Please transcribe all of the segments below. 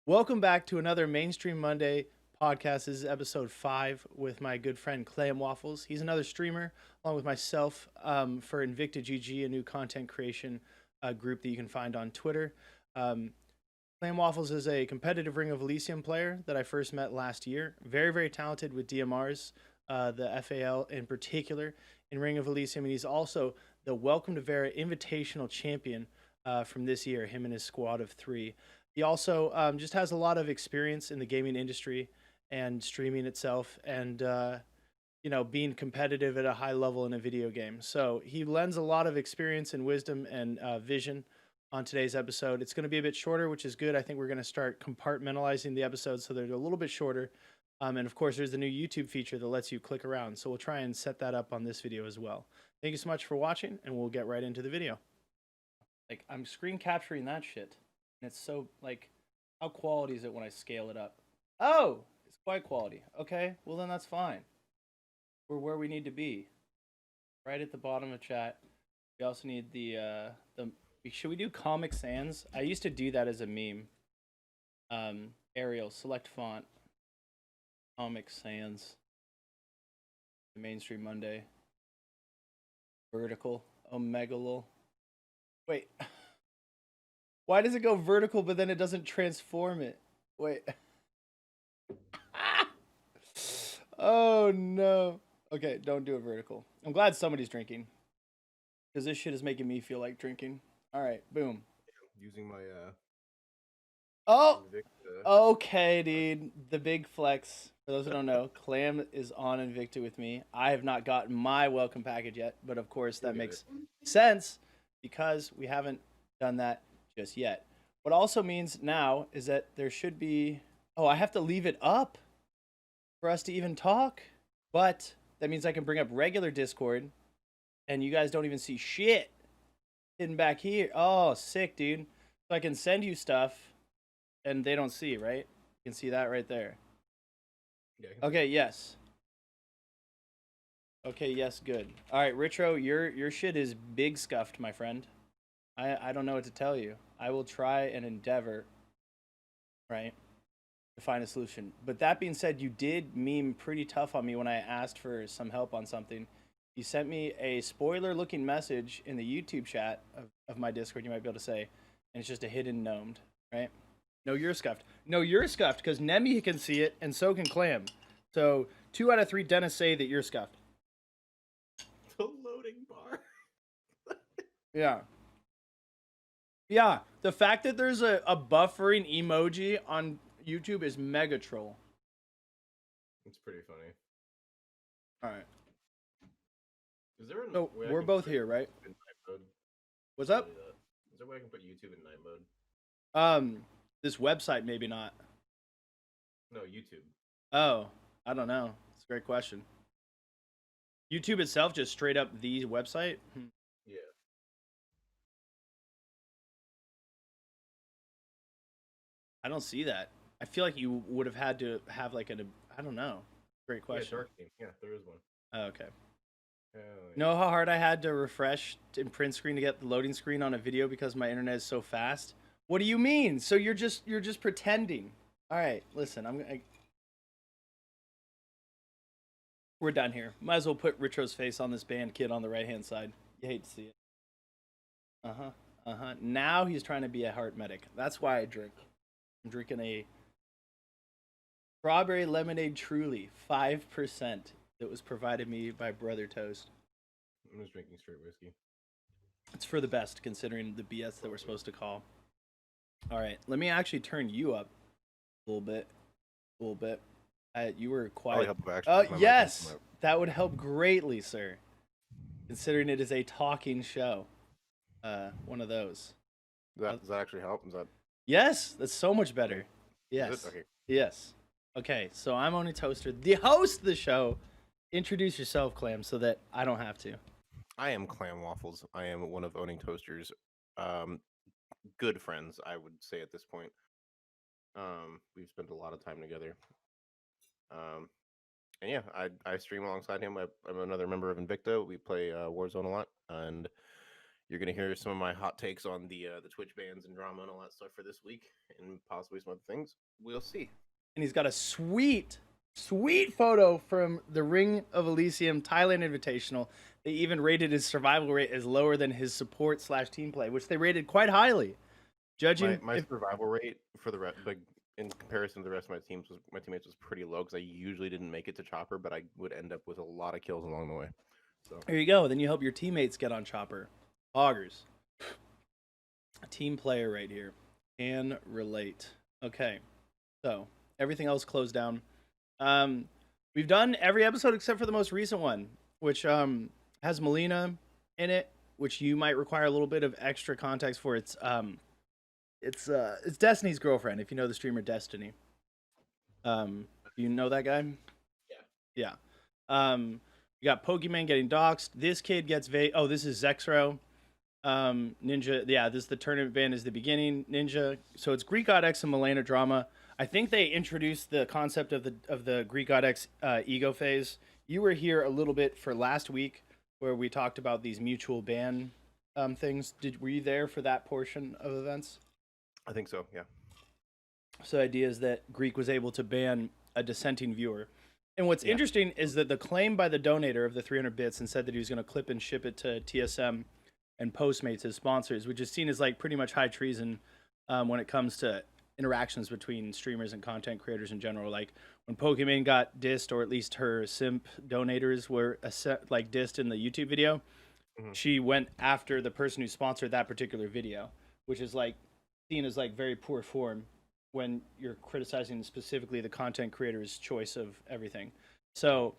Welcome back to another Mainstream Monday podcast. This is episode 5 with my good friend ClamWaffles. He's another streamer, along with myself, for Invicta GG, a new content creation group that you can find on Twitter. ClamWaffles is a competitive Ring of Elysium player that I first met last year. Very, very talented with DMRs, the FAL in particular, in Ring of Elysium. And he's also the Welcome to Vera Invitational Champion from this year, him and his squad of 3. He also just has a lot of experience in the gaming industry and streaming itself and, being competitive at a high level in a video game. So he lends a lot of experience and wisdom and vision on today's episode. It's going to be a bit shorter, which is good. I think we're going to start compartmentalizing the episodes so they're a little bit shorter. And of course, there's the new YouTube feature that lets you click around. So we'll try and set that up on this video as well. Thank you so much for watching, and we'll get right into the video. Like, I'm screen capturing that shit. And it's so, like, how quality is it when I scale it up? Oh, it's quite quality. Okay, well then that's fine. We're where we need to be. Right at the bottom of chat. We also need the should we do Comic Sans? I used to do that as a meme. Arial, select font. Comic Sans. Mainstream Monday. Vertical. Omegalol. Wait. Why does it go vertical, but then it doesn't transform it? Wait. Oh, no. Okay, don't do it vertical. I'm glad somebody's drinking. Because this shit is making me feel like drinking. All right, boom. Using my, Oh! Okay, dude. The big flex. For those who don't know, Clam is on Invicta with me. I have not gotten my welcome package yet, but of course that makes sense because we haven't done that just yet. What also means now is that there should be... Oh, I have to leave it up for us to even talk. But that means I can bring up regular Discord and you guys don't even see shit hidden back here. Oh, sick, dude. So I can send you stuff and they don't see, right? You can see that right there. Yeah, okay, yes. Okay, yes, good. All right, Ritro, your shit is big scuffed, my friend. I don't know what to tell you. I will try and endeavor, right, to find a solution. But that being said, you did meme pretty tough on me when I asked for some help on something. You sent me a spoiler-looking message in the YouTube chat of my Discord, you might be able to say, and it's just a hidden gnomed, right? No, you're scuffed. No, you're scuffed, because Nemi can see it, and so can Clam. So, 2 out of 3 dentists say that you're scuffed. The loading bar. Yeah. Yeah, the fact that there's a buffering emoji on YouTube is mega troll. It's pretty funny. All right. Is there so we're both here, right? In night mode? What's up? Is there a way I can put YouTube in night mode? This website maybe not. No, YouTube. Oh, I don't know. It's a great question. YouTube itself, just straight up the website? Yeah. I don't see that. I feel like you would have had to have like I don't know. Great question. Yeah, dark theme. Yeah, there is one. Oh, okay. Oh, yeah. Know how hard I had to refresh in print screen to get the loading screen on a video because my internet is so fast? What do you mean? So you're just pretending. All right, listen, we're done here. Might as well put Ritro's face on this band kid on the right-hand side. You hate to see it. Now he's trying to be a heart medic. That's why I drink. I'm drinking a strawberry lemonade Truly, 5%, that was provided me by Brother Toast. I'm just drinking straight whiskey. It's for the best, considering the BS that we're supposed to call. All right, let me actually turn you up a little bit. You were quiet. Yes, that would help greatly, sir. Considering it is a talking show. One of those. Does that actually help? Is that... Yes, that's so much better. Yes. Okay. Yes. Okay, so I'm Oni Toaster, the host of the show. Introduce yourself, Clam, so that I don't have to. I am ClamWaffles. I am one of Owning Toaster's good friends, I would say at this point. We've spent a lot of time together. And yeah, I stream alongside him. I'm another member of Invicta. We play Warzone a lot, and You're gonna hear some of my hot takes on the Twitch bans and drama and all that stuff for this week, and possibly some other things. We'll see. And he's got a sweet photo from the Ring of Elysium Thailand Invitational. They even rated his survival rate as lower than his support / team play, which they rated quite highly. Judging my survival rate for the like in comparison to the rest of my teammates was pretty low because I usually didn't make it to Chopper, but I would end up with a lot of kills along the way. So there you go. Then you help your teammates get on Chopper. Augers. A team player right here. Can relate. Okay. So everything else closed down. We've done every episode except for the most recent one, which has Melina in it, which you might require a little bit of extra context for. It's Destiny's girlfriend, if you know the streamer Destiny. You know that guy? Yeah. You got Pokemon getting doxxed. This kid gets this is Zexro. Ninja, yeah, this is the tournament ban is the beginning. Ninja. So it's Greek God X and Melina drama. I think they introduced the concept of the Greek God X ego phase. You were here a little bit for last week where we talked about these mutual ban things. Were you there for that portion of events? I think so, yeah. So the idea is that Greek was able to ban a dissenting viewer. And what's interesting is that the claim by the donator of the 300 bits and said that he was going to clip and ship it to TSM and Postmates as sponsors, which is seen as like pretty much high treason when it comes to interactions between streamers and content creators in general. Like when Pokemon got dissed, or at least her simp donators were like dissed in the YouTube video, she went after the person who sponsored that particular video, which is like seen as like very poor form when you're criticizing specifically the content creator's choice of everything. So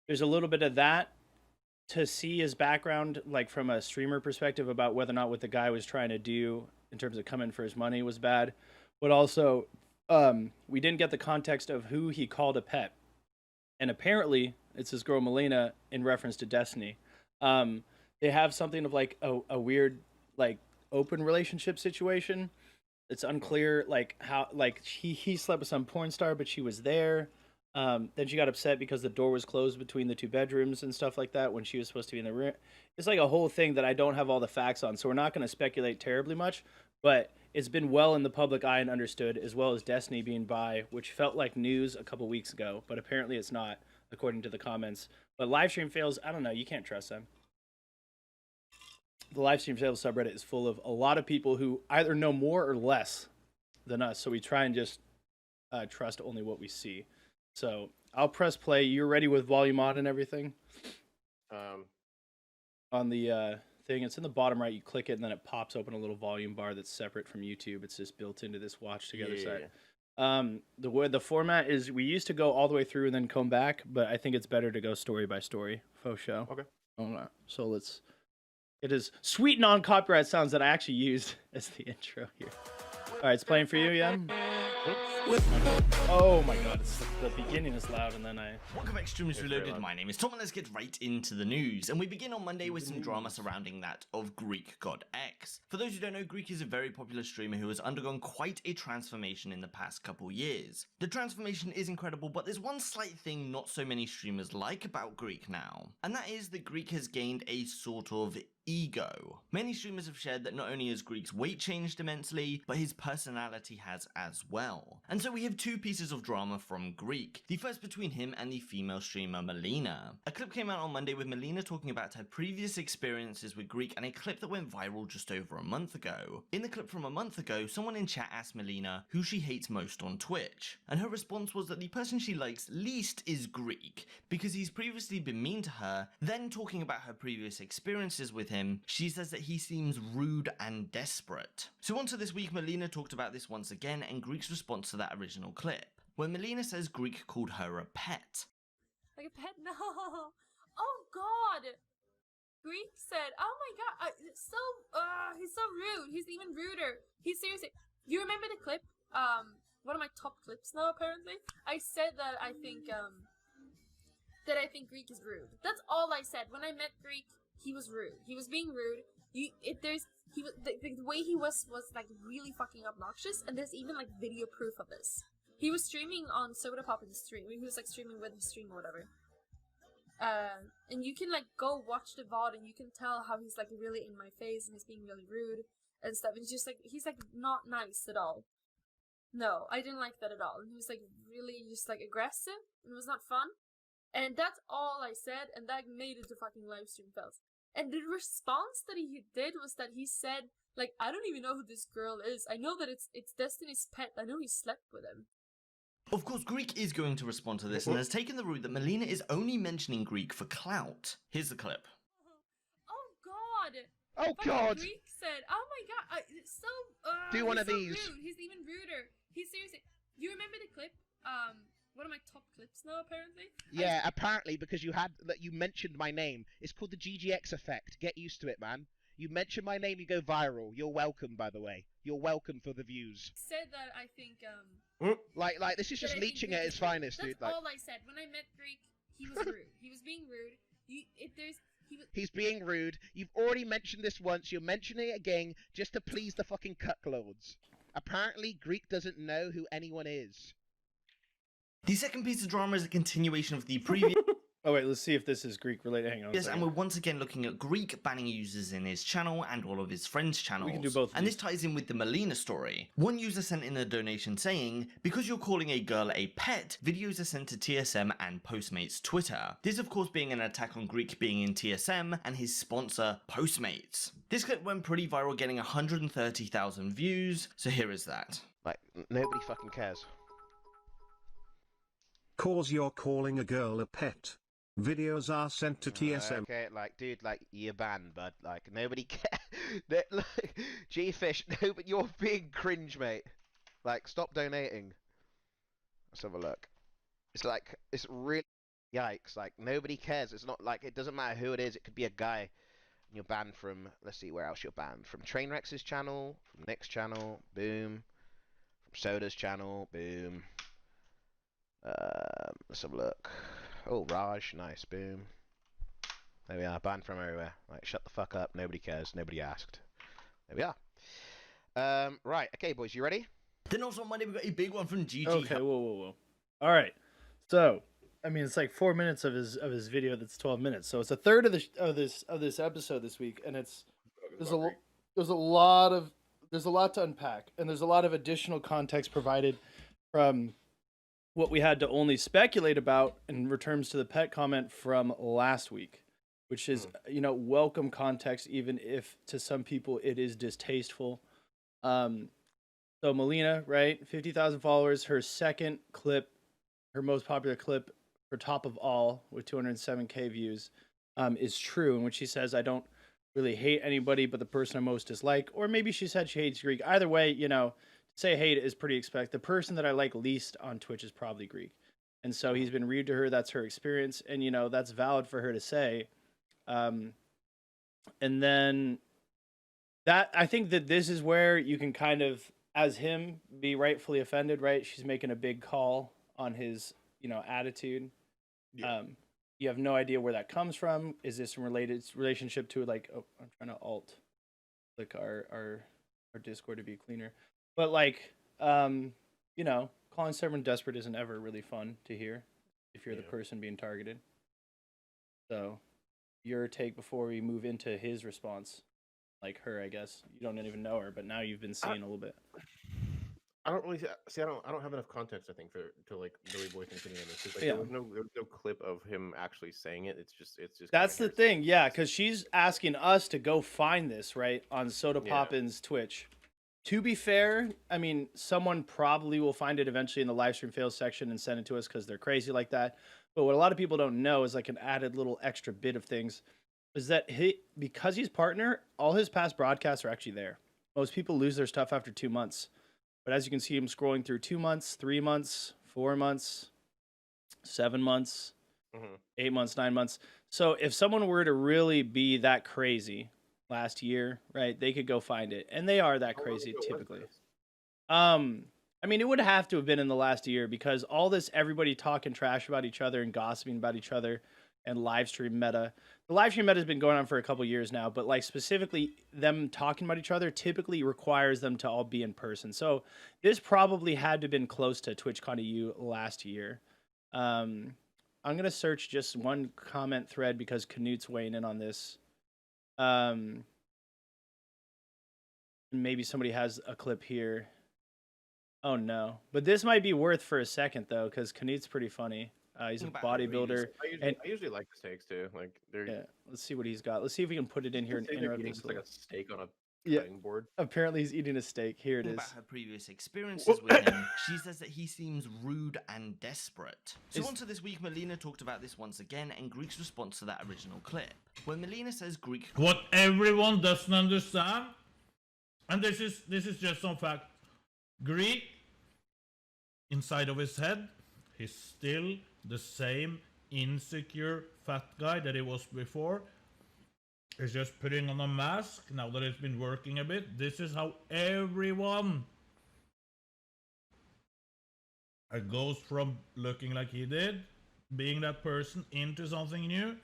there's a little bit of that to see his background, like from a streamer perspective, about whether or not what the guy was trying to do in terms of coming for his money was bad. But also, we didn't get the context of who he called a pet. And apparently, it's his girl Melina in reference to Destiny. They have something of like a weird, like, open relationship situation. It's unclear, like, how, like, he slept with some porn star, but she was there. Then she got upset because the door was closed between the two bedrooms and stuff like that when she was supposed to be in the room. It's like a whole thing that I don't have all the facts on, so we're not going to speculate terribly much, but it's been well in the public eye and understood, as well as Destiny being bi, which felt like news a couple weeks ago, but apparently it's not, according to the comments. But livestream fails, I don't know, you can't trust them. The livestream fails subreddit is full of a lot of people who either know more or less than us, so we try and just trust only what we see. So I'll press play. You're ready with volume on and everything? On the thing, it's in the bottom right. You click it, and then it pops open a little volume bar that's separate from YouTube. It's just built into this watch together set. The way the format is, we used to go all the way through and then come back, but I think it's better to go story by story. Faux show. Okay. So let's. It is sweet non-copyright sounds that I actually used as the intro here. All right, it's playing for you, yeah? Oh my god, the beginning is loud and then Welcome back, Streamers Reloaded. My name is Tom and let's get right into the news. And we begin on Monday with some drama surrounding that of Greek God X. For those who don't know, Greek is a very popular streamer who has undergone quite a transformation in the past couple years. The transformation is incredible, but there's one slight thing not so many streamers like about Greek now. And that is that Greek has gained a sort of ego. Many streamers have shared that not only has Greek's weight changed immensely, but his personality has as well. And so we have two pieces of drama from Greek. The first between him and the female streamer Melina. A clip came out on Monday with Melina talking about her previous experiences with Greek, and a clip that went viral just over a month ago. In the clip from a month ago, someone in chat asked Melina who she hates most on Twitch, and her response was that the person she likes least is Greek, because he's previously been mean to her. Then talking about her previous experiences with him, she says that he seems rude and desperate. So onto this week, Melina talked about this once again, and Greek's response to that original clip, where Melina says Greek called her a pet. Like a pet? No. Oh god. Greek said, oh my god, he's so rude. He's even ruder. He's seriously, you remember the clip? One of my top clips now apparently. I said that I think Greek is rude. That's all I said. When I met Greek, he was rude. He was being rude. The way he was like really fucking obnoxious, and there's even like video proof of this. He was streaming on Soda Pop's stream. He was like streaming with his stream or whatever. And you can like go watch the VOD and you can tell how he's like really in my face and he's being really rude and stuff. And he's like not nice at all. No, I didn't like that at all. And he was like really just like aggressive and it was not fun. And that's all I said, and that made it to fucking livestream fails. And the response that he did was that he said, like, I don't even know who this girl is. I know that it's Destiny's pet. I know he slept with him. Of course, Greek is going to respond to this and has taken the route that Melina is only mentioning Greek for clout. Here's the clip. Oh god! Oh Fucking god! Greek said, oh my god, Do one he's of so these. Rude. He's even ruder. He's seriously, you remember the clip? One of my top clips now, apparently? Yeah, apparently, because you mentioned my name. It's called the GGX effect. Get used to it, man. You mention my name, you go viral. You're welcome, by the way. You're welcome for the views. Said that I think, Like, this is just leeching at its finest, dude. That's all I said. When I met Greek, he was rude. He was being rude. He's being rude. You've already mentioned this once. You're mentioning it again just to please the fucking cucklords. Apparently, Greek doesn't know who anyone is. The second piece of drama is a continuation of the previous. Oh wait, let's see if this is Greek related. Hang on. Yes, and we're once again looking at Greek banning users in his channel and all of his friends' channels. We can do both of and these. this ties in with the Melina story. One user sent in a donation saying, because you're calling a girl a pet, videos are sent to TSM and Postmates Twitter. This of course being an attack on Greek being in TSM and his sponsor Postmates. This clip went pretty viral, getting 130,000 views, so here is that. Like, nobody fucking cares. Cause you're calling a girl a pet. Videos are sent to TSM. Okay, like, dude, like, you're banned, bud. Like, nobody cares. Like, G-Fish, no, but you're being cringe, mate. Like, stop donating. Let's have a look. It's like, it's really, yikes. Like, nobody cares. It's not like, it doesn't matter who it is. It could be a guy. And you're banned from, let's see where else you're banned. From Trainwreck's channel, from Nick's channel, boom. From Soda's channel, boom. Let's have a look. Oh, Raj, nice, boom. There we are, banned from everywhere. Like, shut the fuck up, nobody cares, nobody asked. There we are. Right, okay, boys, you ready? Then also on Monday we got a big one from GG. Okay, whoa. All right. So, I mean, it's like 4 minutes of his video that's 12 minutes. So it's a third of this episode this week, and there's a lot to unpack, and there's a lot of additional context provided from what we had to only speculate about in returns to the pet comment from last week, which is, welcome context, even if to some people it is distasteful. So Melina, right? 50,000 followers, her second clip, her most popular clip for top of all with 207K views, is true. In which she says, I don't really hate anybody but the person I most dislike. Or maybe she said she hates Greek. Either way, say hate is pretty expected. The person that I like least on Twitch is probably Greek. And so he's been rude to her. That's her experience. And, that's valid for her to say. And then I think that this is where you can kind of, as him, be rightfully offended, right? She's making a big call on his, attitude. Yeah. You have no idea where that comes from. Is this in relationship to like, oh, I'm trying to alt click our Discord to be cleaner. But like, calling someone desperate isn't ever really fun to hear if you're the person being targeted. So your take before we move into his response, like her, I guess you don't even know her, but now you've been seeing a little bit. I don't really see. I don't have enough context. I think to like really voice an opinion on this. 'Cause, like, Yeah. there was no clip of him actually saying it. It's just. That's kinda the thing, yeah, because she's asking us to go find this right on Soda Yeah. Poppin's Twitch. To be fair, I mean, someone probably will find it eventually in the live stream fails section and send it to us because they're crazy like that. But what a lot of people don't know is like an added little extra bit of things is that because he's partner, all his past broadcasts are actually there. Most people lose their stuff after 2 months. But as you can see him scrolling through 2 months, 3 months, 4 months, 7 months, 8 months, 9 months. So if someone were to really be that crazy last year, right, they could go find it. And they are that crazy typically. I mean, it would have to have been in the last year because all this everybody talking trash about each other and gossiping about each other and live stream meta. The live stream meta has been going on for a couple years now, but like specifically them talking about each other typically requires them to all be in person. So this probably had to have been close to TwitchCon EU last year. I'm gonna search just one comment thread because Canute's weighing in on this. Maybe somebody has a clip here. Oh no, but this might be worth for a second though, because Canute's pretty funny. He's a bodybuilder. I usually like the steaks too. Like they're Yeah, let's see what he's got. Let's see if we can put it in here and interrupt this. like a steak on a Yeah. cutting board. Apparently, he's eating a steak. Here it is. About her previous experiences with him, she says that he seems rude and desperate. So on to this week, Melina talked about this once again, and Greek's response to that original clip, where Melina says Greek. What everyone doesn't understand, and this is just some fact. Greek, inside of his head, he's still the same insecure fat guy that he was before. He's just putting on a mask now that it's been working a bit. This is how everyone goes from looking like he did, being that person, into something new.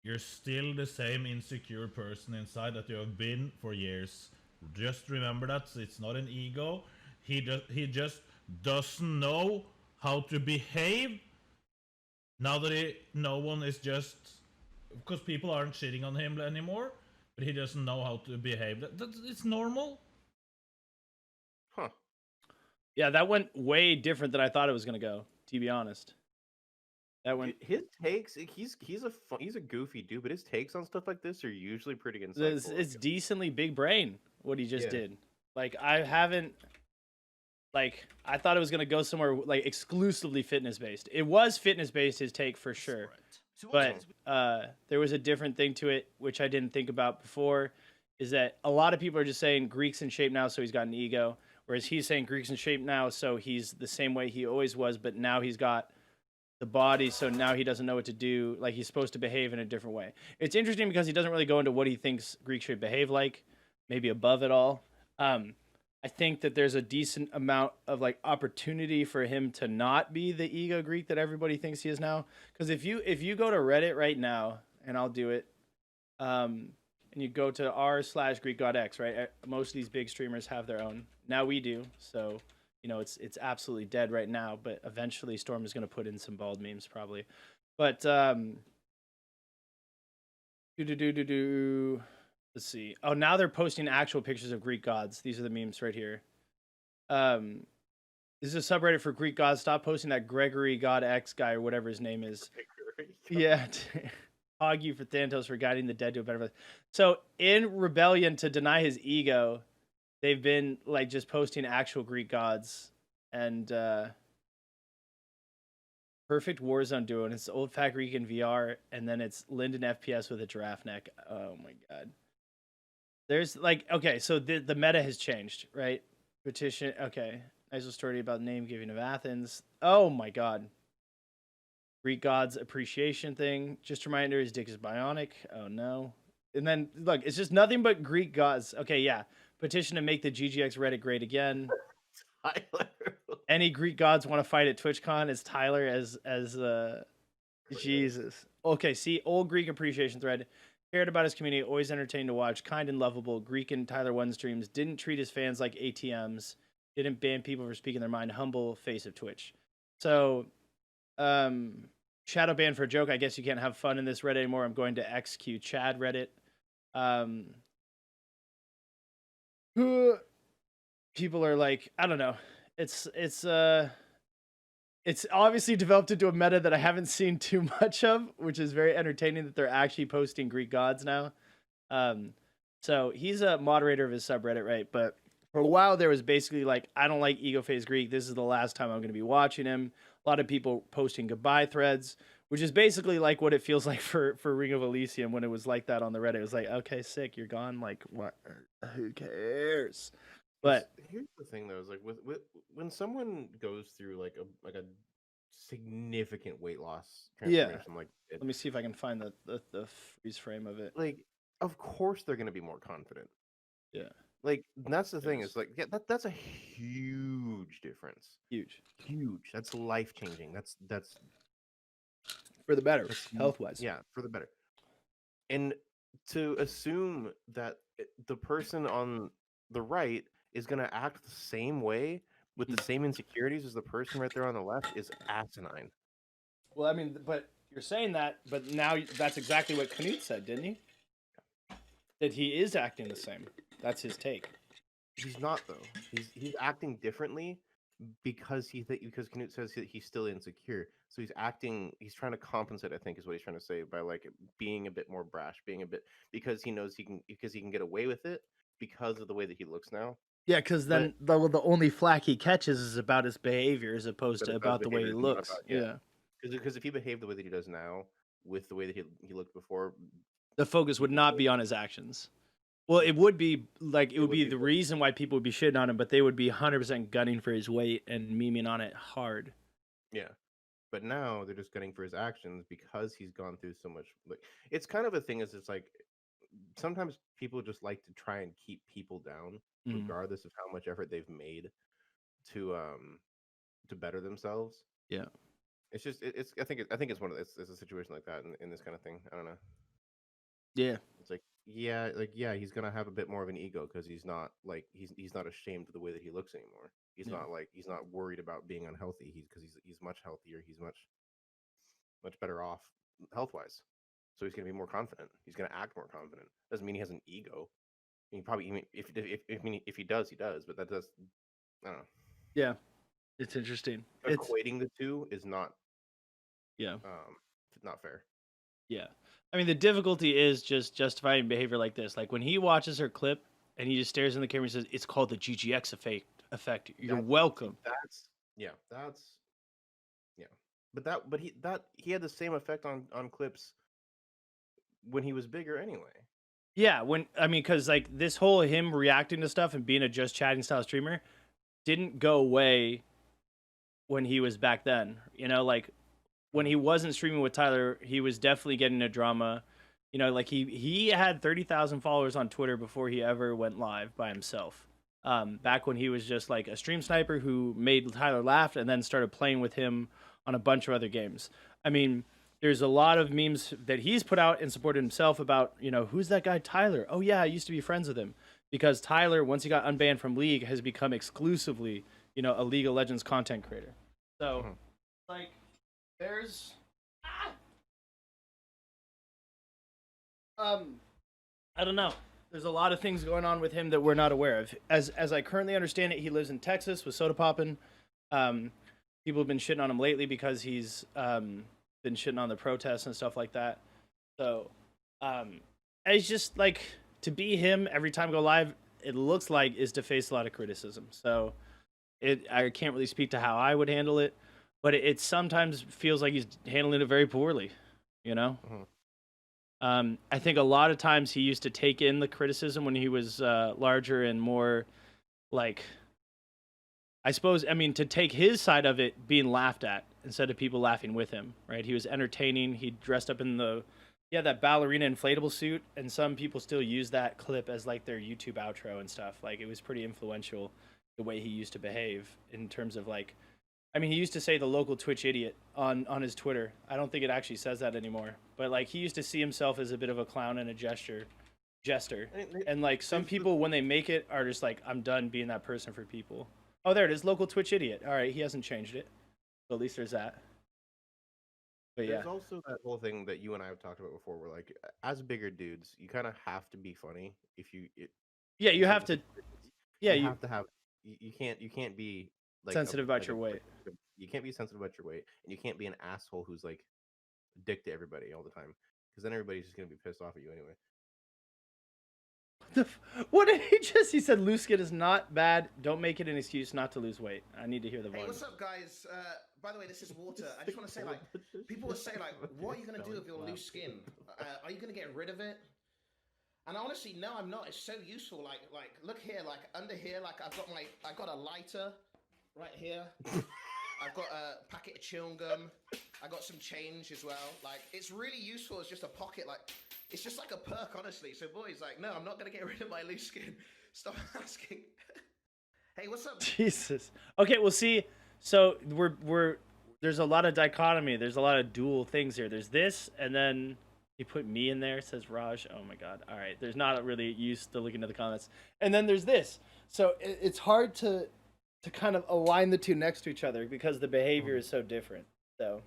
You're still the same insecure person inside that you have been for years. Just remember that it's not an ego. He just doesn't know how to behave. Now that no one is just, because people aren't shitting on him anymore, but he doesn't know how to behave. It's normal. Huh. Yeah, that went way different than I thought it was gonna go. To be honest, that went. His takes. He's a goofy dude, but his takes on stuff like this are usually pretty insightful. It's decently big brain what he just did. Like I haven't. Like I thought it was gonna go somewhere like exclusively fitness based. It was fitness based, his take for sure. But there was a different thing to it, which I didn't think about before, is that a lot of people are just saying Greek's in shape now, so he's got an ego. Whereas he's saying Greek's in shape now, so he's the same way he always was, but now he's got the body, so now he doesn't know what to do. Like he's supposed to behave in a different way. It's interesting because he doesn't really go into what he thinks Greek should behave like, maybe above it all. I think that there's a decent amount of like opportunity for him to not be the ego Greek that everybody thinks he is now. Because if you go to Reddit right now, and I'll do it, and you go to r/GreekGodX, right? Most of these big streamers have their own. Now we do, so you know it's absolutely dead right now. But eventually, Storm is going to put in some bald memes probably. But let's see. Oh, now they're posting actual pictures of Greek gods. These are the memes right here. This is a subreddit for Greek gods. Stop posting that Gregory God X guy or whatever his name is. Yeah. Hog you for Thanatos for guiding the dead to a better place. So in rebellion to deny his ego, they've been like just posting actual Greek gods and Perfect Warzone duo, and it's old fat Greek in VR, and then it's Linden FPS with a giraffe neck. Oh my god. There's like, okay, so the meta has changed, right? Petition, okay. Nice little story about name giving of Athens. Oh my god. Greek gods appreciation thing. Just a reminder, his dick is bionic. Oh no. And then look, it's just nothing but Greek gods. Okay, yeah. Petition to make the GGX Reddit great again. Tyler. Any Greek gods want to fight at TwitchCon? It's Tyler as Jesus. Okay, see, old Greek appreciation thread. Cared about his community, always entertaining to watch, kind and lovable. Greek and Tyler One streams, didn't treat his fans like ATMs, didn't ban people for speaking their mind, humble face of Twitch. So, shadow ban for a joke. I guess you can't have fun in this Reddit anymore. I'm going to XQ Chad Reddit. People are like, I don't know. It's obviously developed into a meta that I haven't seen too much of, which is very entertaining that they're actually posting Greek gods now. So he's a moderator of his subreddit, right? But for a while there was basically like, I don't like Ego Phase Greek. This is the last time I'm going to be watching him. A lot of people posting goodbye threads, which is basically like what it feels like for Ring of Elysium when it was like that on the Reddit. It was like, okay, sick, you're gone. Like, what? Who cares? But here's the thing, though, is like with when someone goes through like a significant weight loss transformation, like let me see if I can find the freeze frame of it. Like, of course they're gonna be more confident. Yeah. Like that's the thing is like that's a huge difference. Huge. That's life changing. That's for the better, health wise. Yeah, for the better. And to assume that the person on the right is going to act the same way with the same insecurities as the person right there on the left is asinine. Well, I mean, but you're saying that, but now that's exactly what Knut said, didn't he? That he is acting the same. That's his take. He's not though. He's acting differently because because Knut says he's still insecure. So he's acting. He's trying to compensate. I think is what he's trying to say by like being a bit more brash, being a bit because he knows he can get away with it because of the way that he looks now. Yeah, because then the only flack he catches is about his behavior as opposed to about the way he looks. Yeah. Because if he behaved the way that he does now, with the way that he looked before, the focus would not be on his actions. Well, it would be like it would be the reason why people would be shitting on him, but they would be 100% gunning for his weight and memeing on it hard. Yeah, but now they're just gunning for his actions because he's gone through so much. Like it's kind of a thing. Is it's like sometimes people just like to try and keep people down, regardless of how much effort they've made to better themselves. Yeah. It's just it's I think it's one of it's a situation like that in this kind of thing. I don't know. Yeah. It's like he's gonna have a bit more of an ego because he's not like he's not ashamed of the way that he looks anymore. He's not worried about being unhealthy. He's much healthier. He's much better off health wise. So he's gonna be more confident. He's gonna act more confident. Doesn't mean he has an ego. I mean, probably if he does, he does. But that does I don't know. Yeah. It's interesting. Equating the two is not not fair. Yeah. I mean, the difficulty is just justifying behavior like this. Like when he watches her clip and he just stares in the camera and says, "It's called the GGX effect. You're welcome." That's But he had the same effect on clips when he was bigger anyway. Yeah, because like this whole him reacting to stuff and being a just chatting style streamer didn't go away when he was back then. You know, like when he wasn't streaming with Tyler, he was definitely getting into drama. You know, like he had 30,000 followers on Twitter before he ever went live by himself. Back when he was just like a stream sniper who made Tyler laugh and then started playing with him on a bunch of other games. I mean, there's a lot of memes that he's put out and supported himself about, you know, who's that guy Tyler? Oh yeah, I used to be friends with him. Because Tyler, once he got unbanned from League, has become exclusively, you know, a League of Legends content creator. So, like, there's I don't know. There's a lot of things going on with him that we're not aware of. As I currently understand it, he lives in Texas with Soda Poppin'. People have been shitting on him lately because he's been shitting on the protests and stuff like that. So, it's just like to be him every time I go live, it looks like is to face a lot of criticism. So, I can't really speak to how I would handle it, but it sometimes feels like he's handling it very poorly, you know? I think a lot of times he used to take in the criticism when he was larger and more like, I suppose, I mean, to take his side of it being laughed at instead of people laughing with him, right? He was entertaining. He dressed up in that ballerina inflatable suit, and some people still use that clip as like their YouTube outro and stuff. Like it was pretty influential the way he used to behave in terms of like, I mean, he used to say the local Twitch idiot on his Twitter. I don't think it actually says that anymore. But like he used to see himself as a bit of a clown and a jester. And like some people when they make it are just like, I'm done being that person for people. Oh, there it is, local Twitch idiot. All right, he hasn't changed it. So at least there's that. But yeah. There's also that whole thing that you and I have talked about before where like as bigger dudes, you kind of have to be funny if you you have to you have to have you can't be like sensitive about your weight. You can't be sensitive about your weight, and you can't be an asshole who's like a dick to everybody all the time, because then everybody's just gonna be pissed off at you anyway. What did he just? He said loose skin is not bad. Don't make it an excuse not to lose weight. I need to hear the volume. Hey, what's up, guys? By the way, this is Water. I just want to say, like, people will say, like, what are you gonna do with your loose skin? Are you gonna get rid of it? And honestly, no, I'm not. It's so useful. Like, look here, like under here, like I got a lighter right here. I've got a packet of chewing gum. I got some change as well. Like, it's really useful as just a pocket. Like, it's just like a perk, honestly. So, boys, like, no, I'm not gonna get rid of my loose skin. Stop asking. Hey, what's up? Jesus. Okay, well, see, so we're there's a lot of dichotomy. There's a lot of dual things here. There's this, and then he put me in there. Says Raj. Oh my God. All right. There's not really use to looking at the comments. And then there's this. So it's hard to kind of align the two next to each other because the behavior is so different. So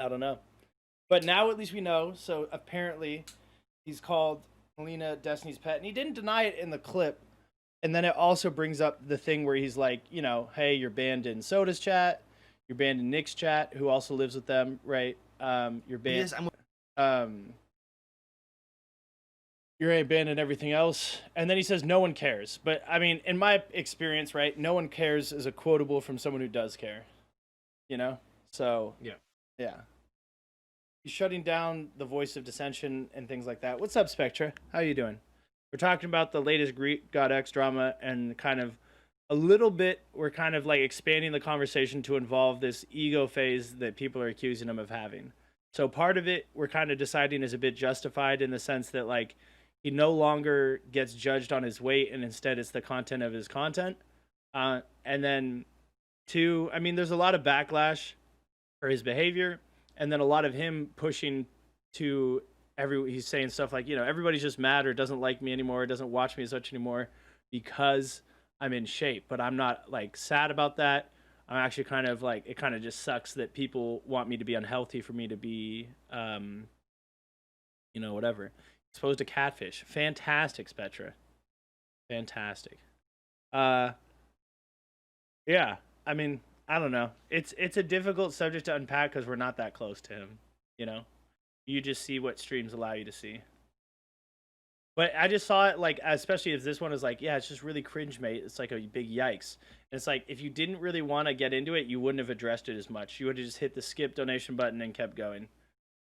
I don't know. But now at least we know. So apparently, he's called Melina Destiny's pet, and he didn't deny it in the clip. And then it also brings up the thing where he's like, you know, hey, you're banned in Soda's chat, you're banned in Nick's chat, who also lives with them, right? You're banned. Yes, You're banned in everything else. And then he says no one cares. But I mean, in my experience, right, no one cares is a quotable from someone who does care. You know? So yeah. He's shutting down the voice of dissension and things like that. What's up, Spectra? How you doing? We're talking about the latest Greek God X drama, and kind of a little bit, we're kind of like expanding the conversation to involve this ego phase that people are accusing him of having. So part of it, we're kind of deciding is a bit justified in the sense that like he no longer gets judged on his weight, and instead it's the content of his content. And then two, I mean, there's a lot of backlash for his behavior, and then a lot of him pushing to he's saying stuff like, you know, everybody's just mad or doesn't like me anymore, doesn't watch me as much anymore because I'm in shape. But I'm not like sad about that. I'm actually kind of like, it kind of just sucks that people want me to be unhealthy for me to be you know, whatever. Exposed to catfish. Fantastic, Spectra. Fantastic. Yeah, I mean, I don't know. It's a difficult subject to unpack because we're not that close to him, you know? You just see what streams allow you to see. But I just saw it like, especially if this one is like, yeah, it's just really cringe, mate. It's like a big yikes. And it's like, if you didn't really want to get into it, you wouldn't have addressed it as much. You would have just hit the skip donation button and kept going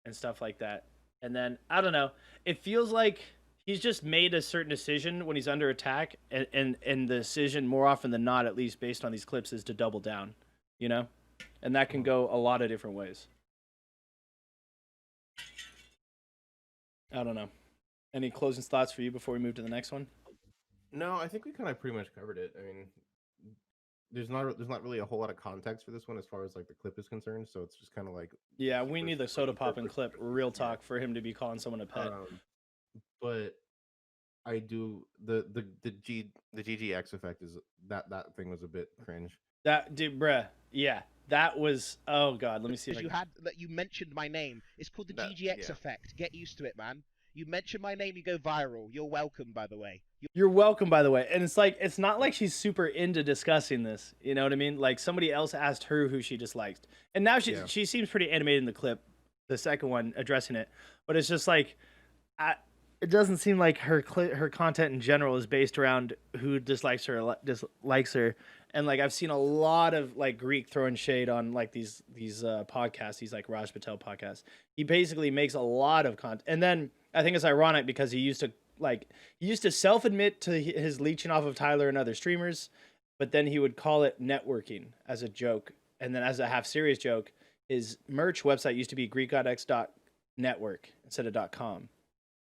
and stuff like that. And then, I don't know. It feels like he's just made a certain decision when he's under attack. And the decision, more often than not, at least based on these clips, is to double down, you know? And that can go a lot of different ways. I don't know. Any closing thoughts for you before we move to the next one? No, I think we kind of pretty much covered it. I mean, there's not really a whole lot of context for this one as far as like the clip is concerned. So it's just kind of like, yeah, we need the soda popping clip, real talk, for him to be calling someone a pet. But I do the GGX effect is that thing was a bit cringe. That dude, bruh, yeah, that was. Oh god, let me see. If you mentioned my name. It's called the GGX effect. Get used to it, man. You mention my name, you go viral. You're welcome, by the way. You're welcome, by the way. And it's like, it's not like she's super into discussing this. You know what I mean? Like somebody else asked her who she disliked, and now she seems pretty animated in the clip, the second one addressing it. But it's just like, it doesn't seem like her content in general is based around who dislikes her or dislikes her. And like I've seen a lot of like Greek throwing shade on like these podcasts, these like Raj Patel podcasts. He basically makes a lot of content, and then I think it's ironic because he used to self-admit to his leeching off of Tyler and other streamers, but then he would call it networking as a joke, and then as a half serious joke, his merch website used to be GreekGodX.network instead of .com.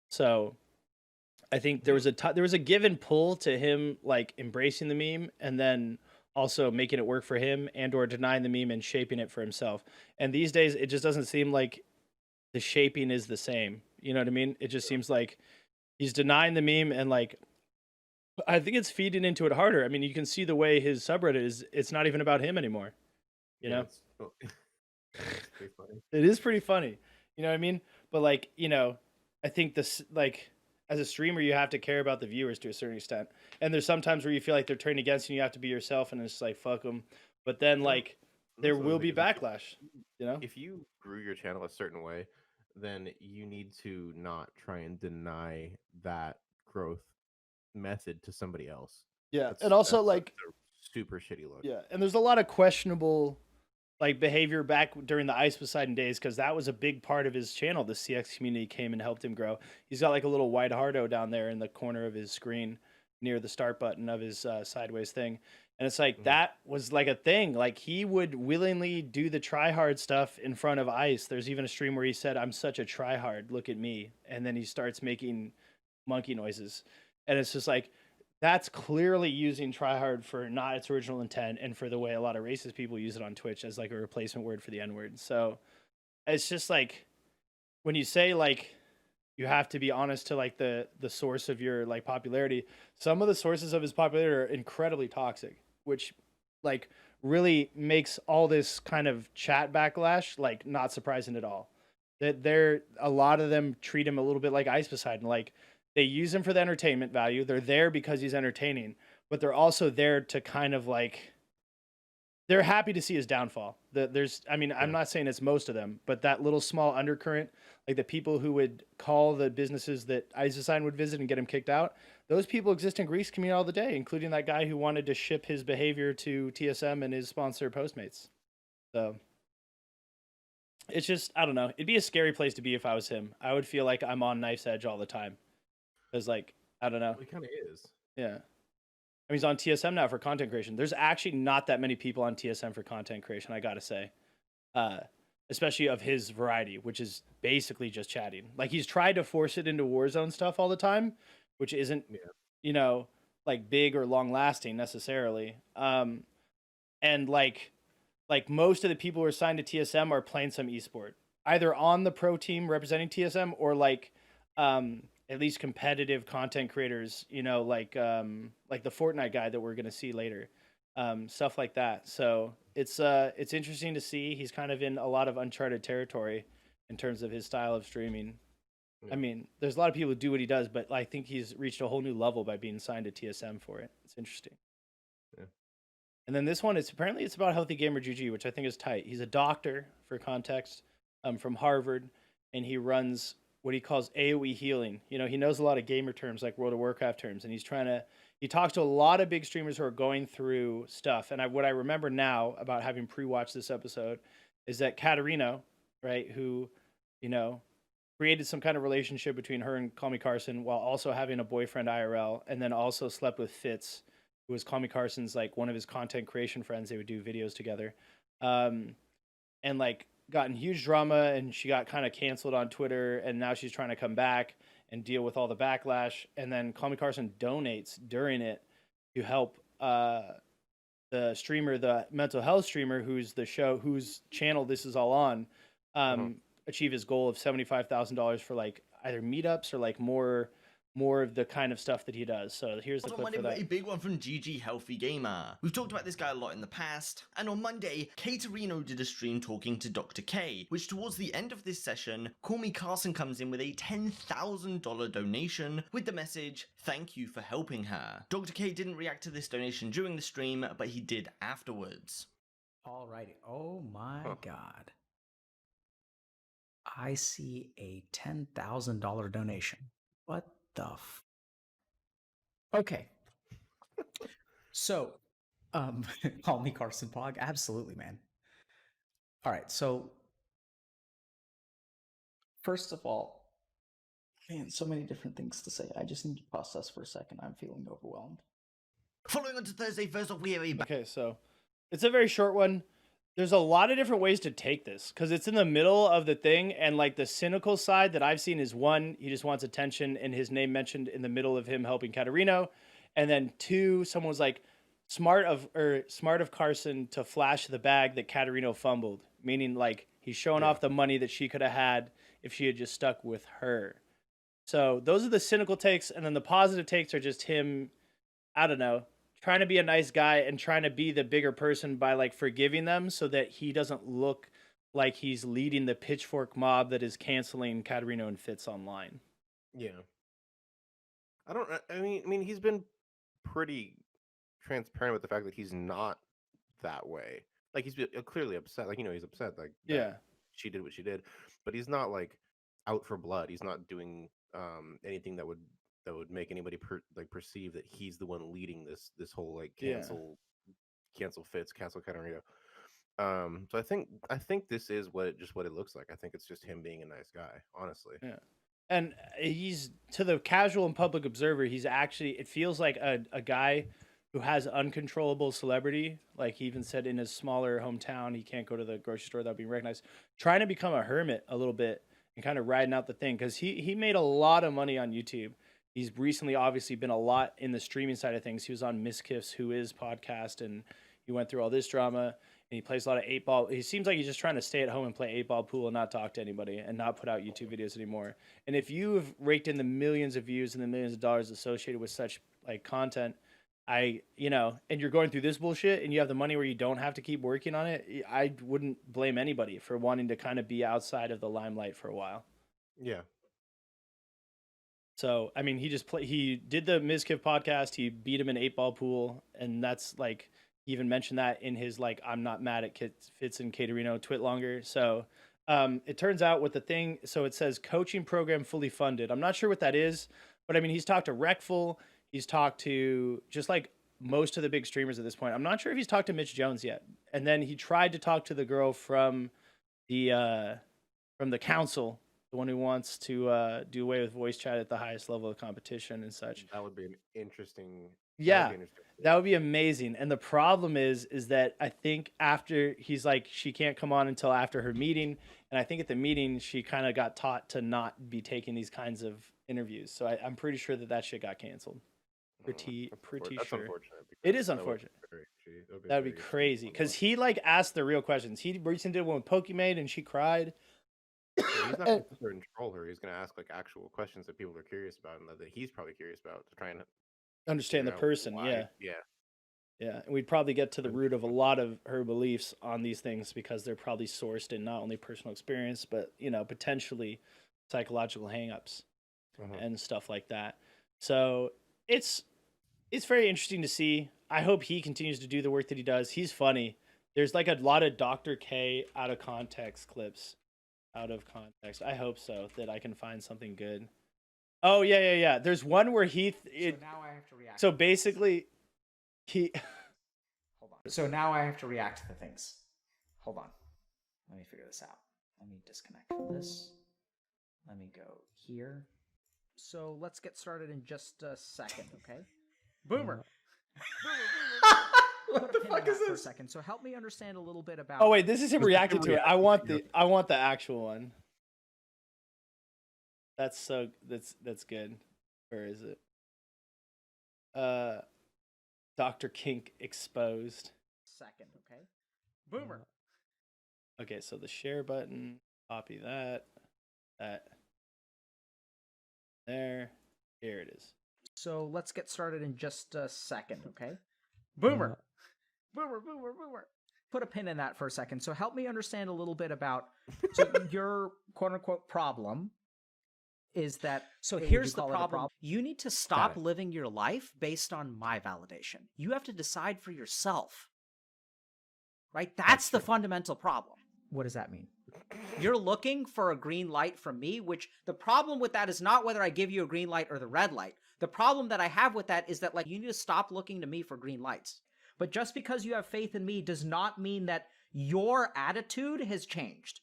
So I think there was a give and pull to him like embracing the meme and then also making it work for him and or denying the meme and shaping it for himself. And these days it just doesn't seem like the shaping is the same. You know what I mean? It just seems like he's denying the meme and like I think it's feeding into it harder. I mean, you can see the way his subreddit is. It's not even about him anymore. You know? It's pretty funny. It is pretty funny. You know what I mean? But like, you know, I think this like as a streamer, you have to care about the viewers to a certain extent. And there's sometimes where you feel like they're turning against you and you have to be yourself and it's like, fuck them. But then like there will be backlash, you know? If you grew your channel a certain way, then you need to not try and deny that growth method to somebody else. Yeah. And also like a super shitty look. Yeah. And there's a lot of questionable like behavior back during the Ice Poseidon days, because that was a big part of his channel. The CX community came and helped him grow. He's got like a little white hardo down there in the corner of his screen near the start button of his sideways thing. And it's like that was like a thing. Like he would willingly do the try hard stuff in front of Ice. There's even a stream where he said, "I'm such a try hard, look at me." And then he starts making monkey noises. And it's just like, that's clearly using tryhard for not its original intent and for the way a lot of racist people use it on Twitch as like a replacement word for the N-word. So it's just like when you say like you have to be honest to like the source of your like popularity, some of the sources of his popularity are incredibly toxic, which like really makes all this kind of chat backlash like not surprising at all. That they're a lot of them treat him a little bit like Ice Poseidon. Like they use him for the entertainment value. They're there because he's entertaining, but they're also there to kind of like they're happy to see his downfall. I mean, I'm not saying it's most of them, but that little small undercurrent, like the people who would call the businesses that Eisenstein would visit and get him kicked out, those people exist in Greece community all the day, including that guy who wanted to ship his behavior to TSM and his sponsor Postmates. So it's just, I don't know. It'd be a scary place to be if I was him. I would feel like I'm on knife's edge all the time. Because, like, I don't know. He kind of is. Yeah. I mean, he's on TSM now for content creation. There's actually not that many people on TSM for content creation, I gotta say. Especially of his variety, which is basically just chatting. Like, he's tried to force it into Warzone stuff all the time, which isn't, you know, like big or long lasting necessarily. And like most of the people who are signed to TSM are playing some esport, either on the pro team representing TSM or like at least competitive content creators, you know, like the Fortnite guy that we're gonna see later, stuff like that. So it's interesting to see. He's kind of in a lot of uncharted territory in terms of his style of streaming. I mean, there's a lot of people who do what he does, but I think he's reached a whole new level by being signed to TSM for it. It's interesting. Yeah. And then this one is apparently it's about Healthy Gamer GG, which I think is tight. He's a doctor, for context, from Harvard, and he runs what he calls AoE healing. You know, he knows a lot of gamer terms like World of Warcraft terms, and he talks to a lot of big streamers who are going through stuff. And what I remember now about having pre-watched this episode is that Katarina, right, who, you know, created some kind of relationship between her and Call Me Carson while also having a boyfriend IRL, and then also slept with Fitz, who was Call Me Carson's like one of his content creation friends. They would do videos together, and like gotten huge drama, and she got kind of canceled on Twitter, and now she's trying to come back and deal with all the backlash. And then Call Me Carson donates during it to help the streamer, the mental health streamer, whose channel this is all on, achieve his goal of $75,000 for like either meetups or like more of the kind of stuff that he does. So here's the On clip Monday, for we got that. a big one from GG Healthy Gamer. We've talked about this guy a lot in the past, and on Monday, Katerino did a stream talking to Dr. K, which towards the end of this session, Call Me Carson comes in with a $10,000 donation with the message, "Thank you for helping her." Dr. K didn't react to this donation during the stream, but he did afterwards. Alrighty. Oh my god. I see a $10,000 donation. What the Okay. So, call me Carson Pog. Absolutely, man. All right. So, first of all, man, so many different things to say. I just need to process for a second. I'm feeling overwhelmed. Following on to Thursday, first off, we have a Okay, so it's a very short one. There's a lot of different ways to take this because it's in the middle of the thing, and like the cynical side that I've seen is one, he just wants attention and his name mentioned in the middle of him helping Katarino, and then two, someone was like smart of Carson to flash the bag that Katarino fumbled, meaning like he's showing off the money that she could have had if she had just stuck with her. So those are the cynical takes, and then the positive takes are just him, I don't know, trying to be a nice guy and trying to be the bigger person by like forgiving them so that he doesn't look like he's leading the pitchfork mob that is canceling Katarino and Fitz online. Yeah. I mean, he's been pretty transparent with the fact that he's not that way. Like he's clearly upset. Like, you know, he's upset. Like, she did what she did, but he's not like out for blood. He's not doing anything that would make anybody perceive that he's the one leading this whole like cancel Fitz, cancel Katarina. So I think this is what it looks like. I think it's just him being a nice guy, honestly. Yeah. And he's, to the casual and public observer, he's actually, it feels like a guy who has uncontrollable celebrity. Like he even said in his smaller hometown, he can't go to the grocery store without being recognized. Trying to become a hermit a little bit and kind of riding out the thing. Because he made a lot of money on YouTube. He's recently obviously been a lot in the streaming side of things. He was on Miskiff's Who Is podcast, and he went through all this drama, and he plays a lot of 8-ball. He seems like he's just trying to stay at home and play 8-ball pool and not talk to anybody and not put out YouTube videos anymore. And if you have raked in the millions of views and the millions of dollars associated with such like content, and you're going through this bullshit and you have the money where you don't have to keep working on it. I wouldn't blame anybody for wanting to kind of be outside of the limelight for a while. Yeah. So, I mean, he did the Mizkiff podcast. He beat him in 8-ball pool. And that's like, he even mentioned that in his, like, I'm not mad at Fitz and Caterino twit longer. So, it turns out what the thing, so it says coaching program fully funded. I'm not sure what that is, but I mean, he's talked to Reckful. He's talked to just like most of the big streamers at this point. I'm not sure if he's talked to Mitch Jones yet. And then he tried to talk to the girl from the council, the one who wants to do away with voice chat at the highest level of competition and such. That would be an interesting. Yeah, that would be amazing. And the problem is that I think after he's like, she can't come on until after her meeting. And I think at the meeting, she kind of got taught to not be taking these kinds of interviews. So I'm pretty sure that shit got canceled. Pretty That's sure. unfortunate. It is unfortunate. That would be crazy. Because he like asked the real questions. He recently did one with Pokimane and she cried. He's not going to control her. He's going to ask like actual questions that people are curious about and that he's probably curious about to try and understand the person. why. Yeah. And we'd probably get to the root of a lot of her beliefs on these things because they're probably sourced in not only personal experience, but, potentially psychological hangups and stuff like that. So it's very interesting to see. I hope he continues to do the work that he does. He's funny. There's like a lot of Dr. K out of context clips. Out of context. I hope so, that I can find something good. Oh, yeah. There's one where so now I have to react. So basically, Hold on. So now I have to react to the things. Hold on. Let me figure this out. Let me disconnect from this. Let me go here. So let's get started in just a second, okay? Boomer. What the fuck is this? For a second. So help me understand a little bit about. Oh wait, this is him reacting to it. I want the actual one. That's good. Where is it? Dr. Kink exposed. Second, okay? Boomer. Okay, so the share button, copy that. There. Here it is. So let's get started in just a second, okay? Boomer. Boomer. Put a pin in that for a second. So help me understand a little bit about your quote unquote problem is that. So here's the problem. You need to stop living your life based on my validation. You have to decide for yourself. Right? That's the fundamental problem. What does that mean? You're looking for a green light from me, which the problem with that is not whether I give you a green light or the red light. The problem that I have with that is that you need to stop looking to me for green lights. But just because you have faith in me does not mean that your attitude has changed.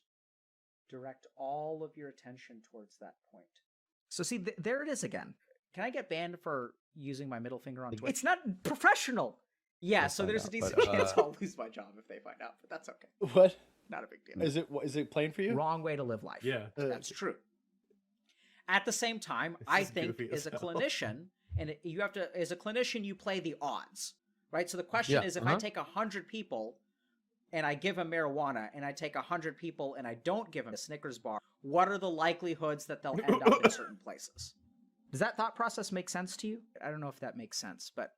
Direct all of your attention towards that point. So see, there it is again. Can I get banned for using my middle finger on Twitch? It's not professional. Yeah, so there's a decent chance I'll lose my job if they find out, but that's okay. What? Not a big deal. Is it plain for you? Wrong way to live life. Yeah. That's true. At the same time, I think as a clinician, and you have to, as a clinician, you play the odds, right? So the question is, if I take 100 people and I give them marijuana, and I take 100 people and I don't give them a Snickers bar, what are the likelihoods that they'll end up in certain places? Does that thought process make sense to you? I don't know if that makes sense, but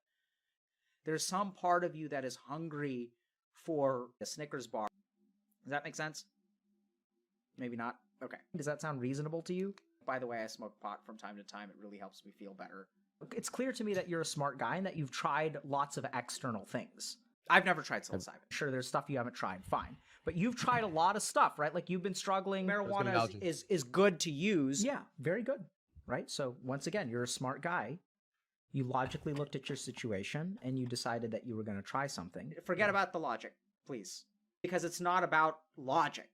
there's some part of you that is hungry for a Snickers bar. Does that make sense? Maybe not. Okay. Does that sound reasonable to you? By the way, I smoke pot from time to time. It really helps me feel better. It's clear to me that you're a smart guy and that you've tried lots of external things. I've never tried psilocybin. Sure, there's stuff you haven't tried. Fine. But you've tried a lot of stuff, right? Like you've been struggling. Marijuana is good to use. Yeah, very good. Right? So once again, you're a smart guy. You logically looked at your situation and you decided that you were going to try something. Forget about the logic, please. Because it's not about logic,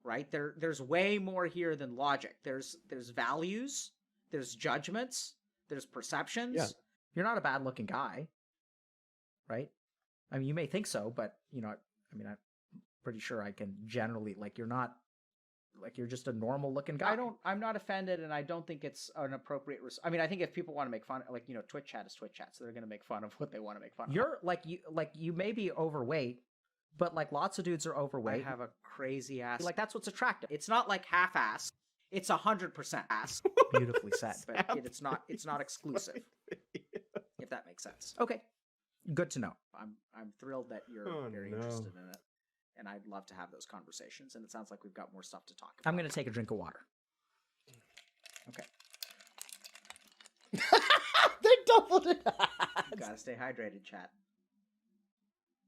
right? There's way more here than logic. There's values, there's judgments, there's perceptions. Yeah. You're not a bad looking guy, right? I mean, you may think so, but I'm pretty sure I can generally, you're not, you're just a normal looking guy. I'm not offended, and I don't think it's an appropriate, I think if people want to make fun, Twitch chat is Twitch chat, so they're going to make fun of what they want to make fun of. You're, you may be overweight, but lots of dudes are overweight. I have a crazy ass. That's what's attractive. It's not half-ass. It's 100% ass. Beautifully said, but it's not exclusive. If that makes sense. Okay, good to know. I'm thrilled that you're very interested in it, and I'd love to have those conversations. And it sounds like we've got more stuff to talk about. I'm gonna take a drink of water. Okay. They doubled it. Gotta stay hydrated, chat.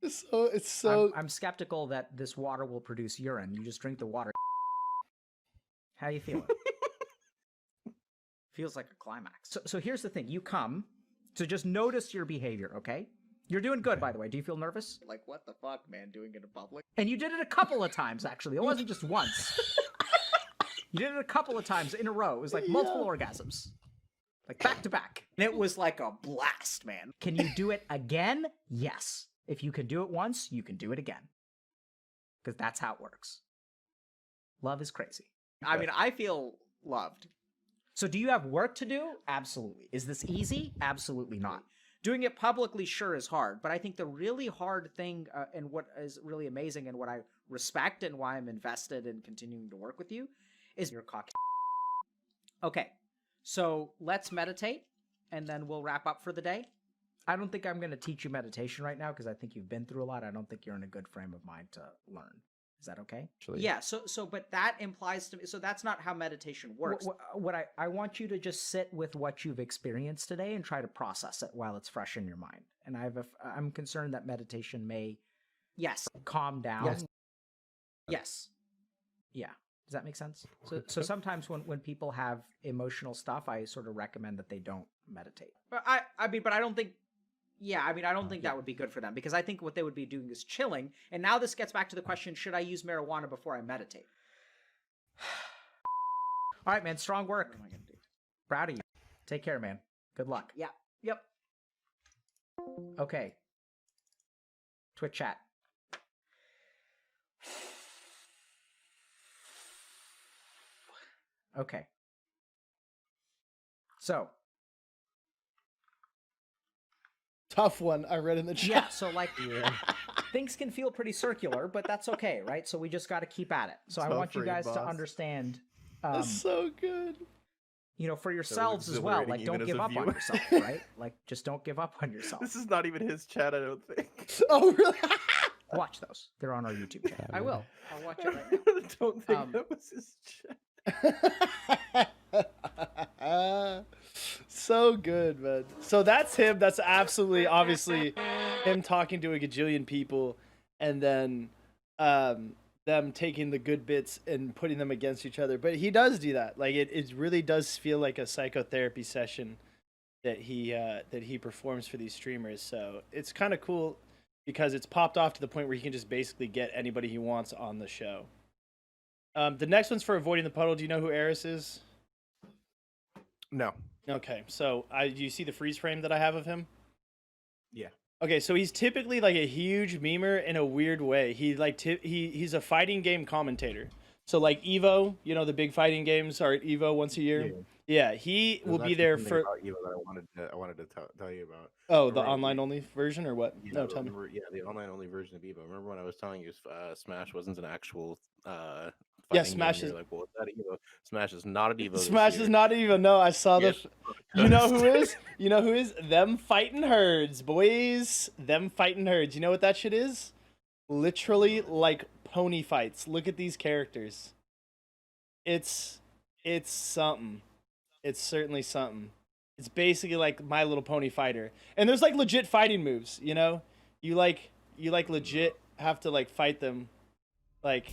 It's so. I'm skeptical that this water will produce urine. You just drink the water. How you feeling? Feels like a climax. So here's the thing. You come. So just notice your behavior, okay? You're doing good, by the way. Do you feel nervous? Like, what the fuck, man? Doing it in public? And you did it a couple of times, actually. It wasn't just once. You did it a couple of times in a row. It was like multiple orgasms. Like back to back. And it was like a blast, man. Can you do it again? Yes. If you can do it once, you can do it again. Because that's how it works. Love is crazy. I mean, I feel loved. So do you have work to do? Absolutely. Is this easy? Absolutely not. Doing it publicly sure is hard, but I think the really hard thing and what is really amazing and what I respect and why I'm invested in continuing to work with you is your cocky. Okay, so let's meditate and then we'll wrap up for the day. I don't think I'm going to teach you meditation right now because I think you've been through a lot. I don't think you're in a good frame of mind to learn. Is that okay? Actually. Yeah, but that implies to me, so that's not how meditation works. What I want you to just sit with what you've experienced today and try to process it while it's fresh in your mind. And I'm concerned that meditation may, calm down. Yes. Yeah. Does that make sense? So sometimes when people have emotional stuff, I sort of recommend that they don't meditate. But I don't think that would be good for them because I think what they would be doing is chilling. And now this gets back to the question, should I use marijuana before I meditate? All right, man. Strong work. What am I going to do? Proud of you. Take care, man. Good luck. Yeah. Yep. Okay. Twitch chat. Okay. So. Tough one. I read in the chat. Yeah, so like things can feel pretty circular, but that's okay, right? So we just got to keep at it. So I want you guys to understand. That's so good. You know, for yourselves as well. Like, don't give up on yourself, right? Like, just don't give up on yourself. This is not even his chat, I don't think. Oh, really? Watch those. They're on our YouTube channel. I will. I'll watch it right now. I don't think that was his chat. So good, man. So that's him. That's absolutely, obviously, him talking to a gajillion people, and then them taking the good bits and putting them against each other. But he does do that. Like it really does feel like a psychotherapy session that he performs for these streamers. So it's kind of cool because it's popped off to the point where he can just basically get anybody he wants on the show. The next one's for avoiding the puddle. Do you know who Eris is? No. Okay, so do you see the freeze frame that I have of him? Yeah. Okay, so he's typically like a huge memer in a weird way. He's a fighting game commentator. So like Evo, you know, the big fighting games are at Evo once a year. Yeah, he will be there for. About Evo that I wanted to tell you about. Oh, the online only version or what? Yeah, no, tell me. Yeah, the online only version of Evo. Remember when I was telling you Smash wasn't an actual. Yeah, Smash is like, well, it's not Evo. Smash is not an Evo. Smash is not Evo. No, I saw the. You know who is? You know who is? Them fighting herds, boys. Them fighting herds. You know what that shit is? Literally like pony fights. Look at these characters. It's something. It's certainly something. It's basically like My Little Pony Fighter, and there's like legit fighting moves. You know, you legit have to like fight them, like.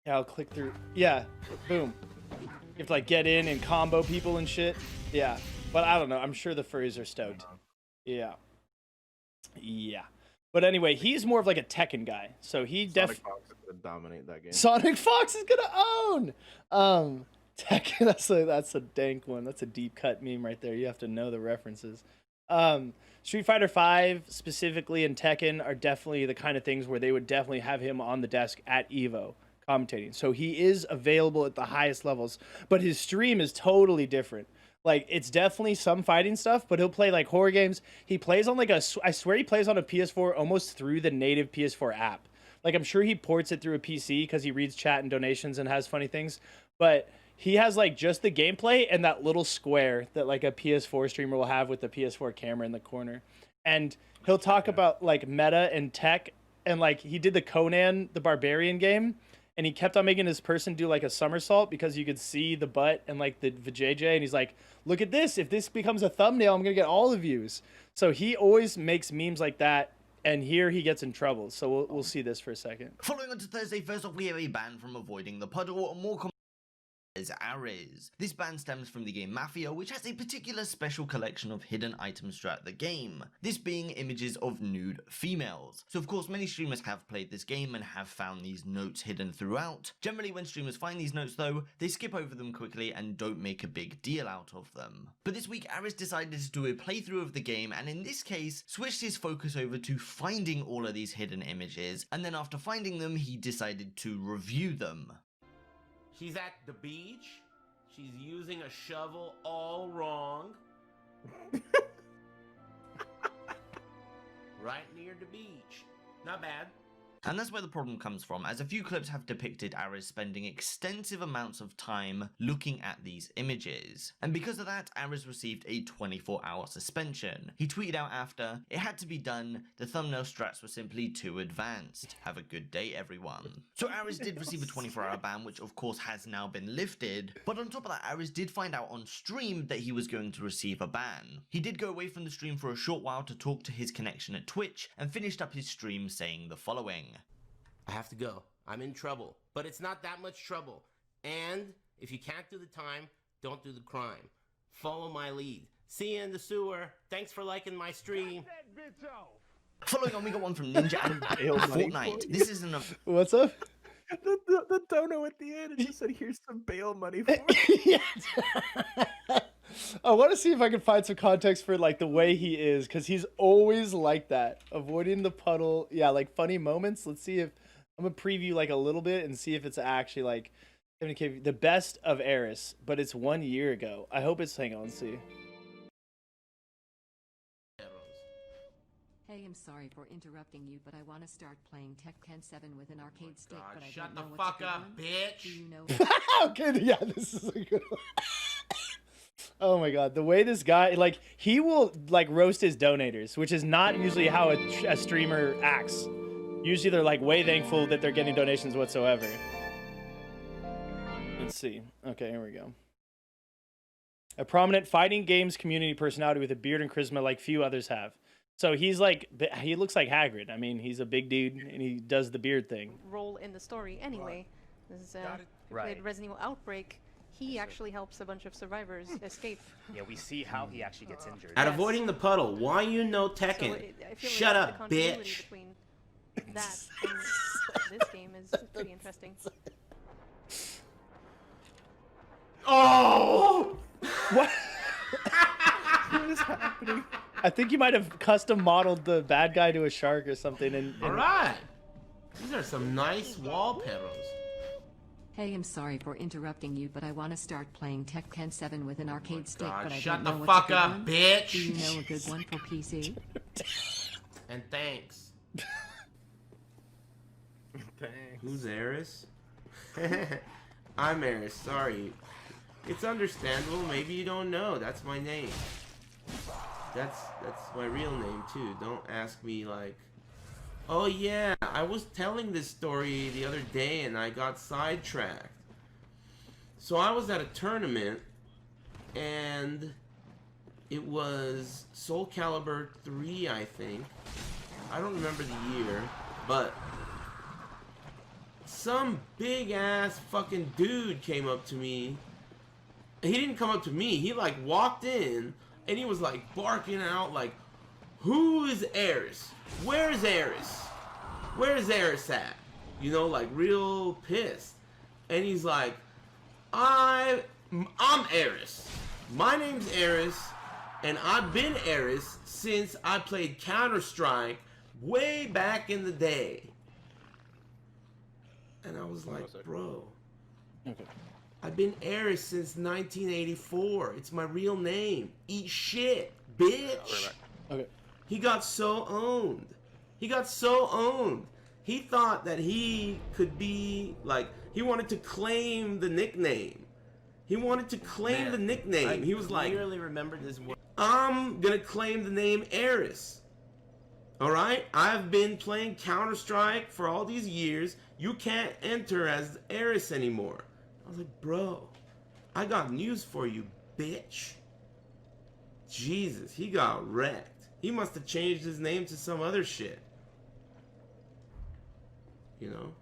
Yeah, I'll click through. Yeah, boom. You have to like get in and combo people and shit. Yeah, but I don't know. I'm sure the furries are stoked. Yeah. But anyway, he's more of like a Tekken guy. So he Sonic Fox is gonna dominate that game. Sonic Fox is gonna own. Tekken. That's a dank one. That's a deep cut meme right there. You have to know the references. Street Fighter V specifically and Tekken are definitely the kind of things where they would definitely have him on the desk at Evo. Commentating. So he is available at the highest levels, but his stream is totally different. Like it's definitely some fighting stuff, but he'll play like horror games. He plays on like I swear he plays on a PS4 almost through the native PS4 app. Like I'm sure he ports it through a PC because he reads chat and donations and has funny things, but he has like just the gameplay and that little square that like a PS4 streamer will have with the PS4 camera in the corner. And he'll talk about like meta and tech, and like he did the Conan the Barbarian game, and he kept on making his person do like a somersault because you could see the butt and like the vajayjay, and he's like, look at this, if this becomes a thumbnail, I'm gonna get all the views. So he always makes memes like that, and here he gets in trouble. So we'll see this for a second. Following on to Thursday, first off, we have a ban from avoiding the puddle, more is Ares. This ban stems from the game Mafia, which has a particular special collection of hidden items throughout the game, this being images of nude females. So of course many streamers have played this game and have found these notes hidden throughout. Generally when streamers find these notes though, they skip over them quickly and don't make a big deal out of them. But this week Ares decided to do a playthrough of the game, and in this case switched his focus over to finding all of these hidden images, and then after finding them he decided to review them. She's at the beach. She's using a shovel all wrong. Right near the beach. Not bad. And that's where the problem comes from, as a few clips have depicted Ares spending extensive amounts of time looking at these images. And because of that, Ares received a 24-hour suspension. He tweeted out after, "It had to be done, the thumbnail strats were simply too advanced. Have a good day, everyone." So Ares did receive a 24-hour ban, which of course has now been lifted. But on top of that, Ares did find out on stream that he was going to receive a ban. He did go away from the stream for a short while to talk to his connection at Twitch, and finished up his stream saying the following. I have to go. I'm in trouble. But it's not that much trouble. And if you can't do the time, don't do the crime. Follow my lead. See you in the sewer. Thanks for liking my stream. Following on, we got one from Ninja and Fortnite. This isn't a... What's up? The dono at the end, it just said, here's some bail money for it. I want to see if I can find some context for like the way he is, because he's always like that, avoiding the puddle. Yeah, like funny moments. Let's see if I'm gonna preview like a little bit and see if it's actually like the best of Ares, but it's 1 year ago. I hope it's, hang on, let's see. Hey, I'm sorry for interrupting you, but I want to start playing Tekken 7 with an arcade stick, but I Shut don't the know what's fuck up, one. bitch. Do you know? Okay, yeah, this is a good one. Oh my god, the way this guy, like, he will like roast his donators, which is not usually how a streamer acts. Usually they're like way thankful that they're getting donations whatsoever. Let's see. Okay, here we go. A prominent fighting games community personality with a beard and charisma like few others have. So he's like, he looks like Hagrid. I mean, he's a big dude and he does the beard thing. Role in the story anyway. This is, played Resident Evil Outbreak. He actually helps a bunch of survivors escape. Yeah, we see how he actually gets injured. At avoiding the puddle, why you know Tekken? So Shut like up, the continuity bitch. Between that and this game is pretty interesting. Oh! What? What is happening? I think you might have custom modeled the bad guy to a shark or something. And All right. These are some nice wall pedals. Hey, I'm sorry for interrupting you, but I want to start playing Tekken 7 with an arcade stick, God, but I shut don't the know what's a fuck good up, one. bitch. Do you know a good one for PC? And thanks. Thanks. Who's Eris? I'm Eris, sorry. It's understandable, maybe you don't know. That's my name. That's my real name too. Don't ask me like, oh yeah, I was telling this story the other day and I got sidetracked. So I was at a tournament and it was Soul Calibur 3, I think. I don't remember the year, but some big ass fucking dude came up to me. He didn't come up to me, he like walked in and he was like barking out like, who is Eris? Where's Eris? Where's Eris at? You know, like real pissed. And he's like, I'm Eris. My name's Eris, and I've been Eris since I played Counter-Strike way back in the day. And I was like, bro, okay. I've been Eris since 1984. It's my real name. Eat shit, bitch. Okay. He got so owned. He got so owned. He thought that he could be, like, he wanted to claim the nickname. He wanted to claim the nickname. He was like, clearly remembered this word. I'm gonna claim the name Eris. Alright? I've been playing Counter-Strike for all these years. You can't enter as Eris anymore. I was like, bro, I got news for you, bitch. Jesus, he got wrecked. He must have changed his name to some other shit. You know?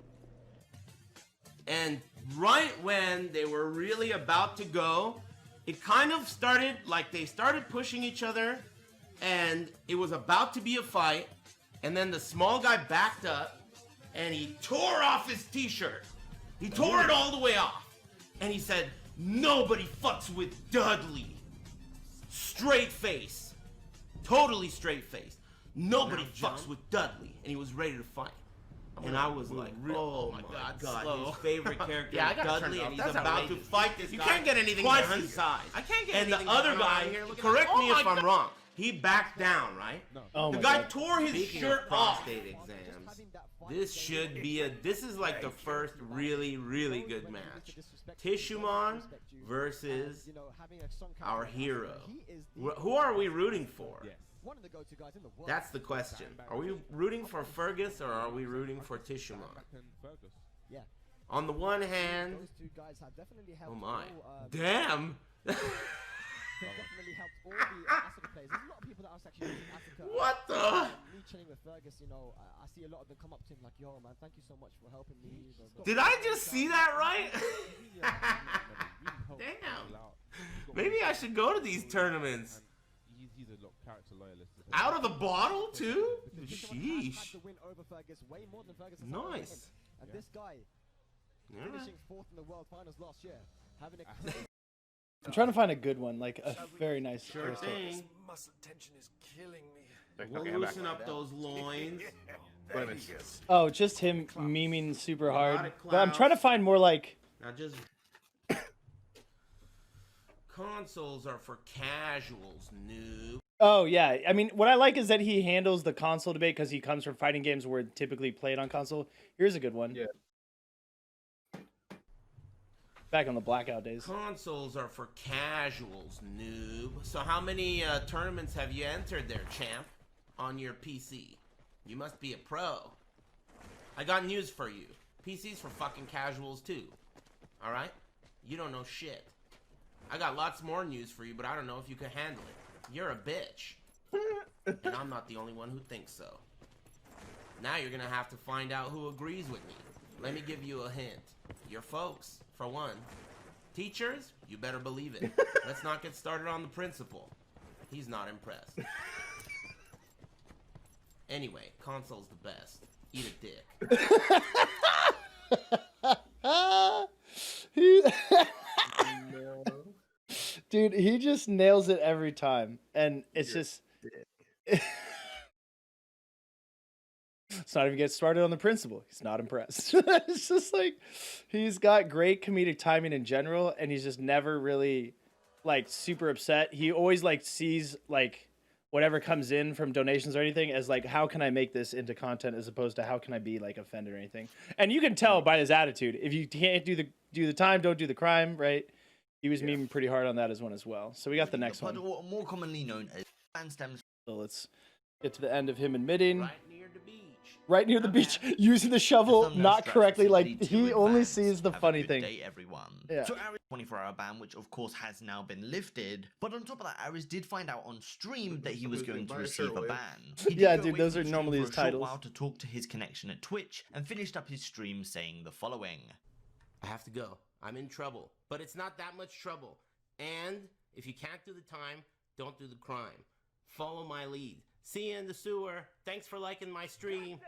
And right when they were really about to go, it kind of started, like they started pushing each other, and it was about to be a fight, and then the small guy backed up, and he tore off his t-shirt. He tore it all the way off. And he said, nobody fucks with Dudley. Straight face. Totally straight face. Nobody fucks with Dudley. And he was ready to fight. And I was like, oh my god, his favorite character Yeah, I is gotta turn Dudley, it off. and he's That's about outrageous. to fight this You guy can't get anything twice done his here. size. I can't get And the anything other done guy, around here. Look at correct that. me Oh if my I'm God. wrong, he backed down, right? Oh The my guy God. tore his Speaking shirt of off. prostate exams, This should be this is like the first really, really good match. Tishumon versus our hero. Who are we rooting for? That's the question. Are we rooting for Fergus or are we rooting for Tishumon? On the one hand, oh my, damn! What the? Did I just see that right? Damn. Maybe I should go to these tournaments. Out of the bottle too? Sheesh. Nice. And this guy, finishing 4th in the world finals last year, having a I'm trying to find a good one, like a very nice Sure crystal. thing. Muscle tension is killing me. We'll loosen up those loins. Oh, just him memeing super hard. Erotic But I'm clouds. trying to find more like. Now just consoles are for casuals, noob. Oh yeah, I mean, what I like is that he handles the console debate because he comes from fighting games where it's typically played on console. Here's a good one. Yeah. Back on the blackout days. Consoles are for casuals, noob. So how many tournaments have you entered there, champ? On your PC? You must be a pro. I got news for you. PC's for fucking casuals too. Alright? You don't know shit. I got lots more news for you, but I don't know if you can handle it. You're a bitch. And I'm not the only one who thinks so. Now you're gonna have to find out who agrees with me. Let me give you a hint. Your folks, for one. Teachers, you better believe it. Let's not get started on the principal. He's not impressed. Anyway, console's the best. Eat a dick. Dude, he just nails it every time. And it's just... Let's not even get started on the principal. He's not impressed. It's just like, he's got great comedic timing in general, and he's just never really, like, super upset. He always, like, sees, like, whatever comes in from donations or anything as, like, how can I make this into content as opposed to how can I be, like, offended or anything. And you can tell by his attitude. If you can't do the time, don't do the crime, right? He was memeing pretty hard on that as one as well. So we got the next one. More commonly known as fan stems. So let's get to the end of him admitting. Right near the beach. Right near the beach, using the shovel not correctly. Like, he only sees the funny thing. Day, everyone. Yeah. So Aris 24-hour ban, which of course has now been lifted. But on top of that, Aris did find out on stream that he was going to receive a ban. He did Yeah, go dude, away those from are stream normally for his a short titles. while to talk to his connection at Twitch and finished up his stream saying the following. I have to go. I'm in trouble. But it's not that much trouble. And if you can't do the time, don't do the crime. Follow my lead. See you in the sewer. Thanks for liking my stream.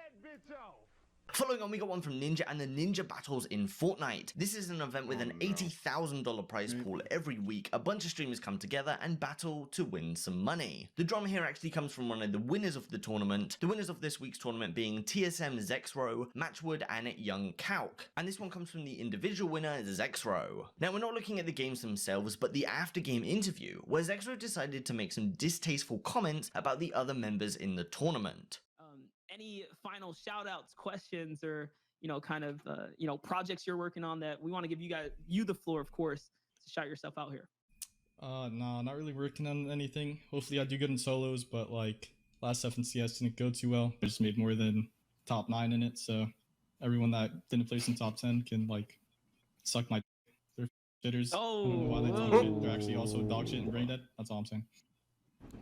Following on, we got one from Ninja and the Ninja Battles in Fortnite. This is an event with an $80,000 prize pool every week. A bunch of streamers come together and battle to win some money. The drama here actually comes from one of the winners of the tournament. The winners of this week's tournament being TSM Zexro, Matchwood, and Young Kauk. And this one comes from the individual winner, Zexro. Now, we're not looking at the games themselves, but the after-game interview, where Zexro decided to make some distasteful comments about the other members in the tournament. Any final shout outs, questions, or, kind of, projects you're working on that we want to give you the floor, of course, to shout yourself out here? Nah, not really working on anything. Hopefully I do good in solos, but like last FNCS didn't go too well. I just made more than top 9 in it, so everyone that didn't place in top 10 can like suck my dick. They're shitters. I don't know why they talk shit. They're actually also dog shit and brain dead. That's all I'm saying.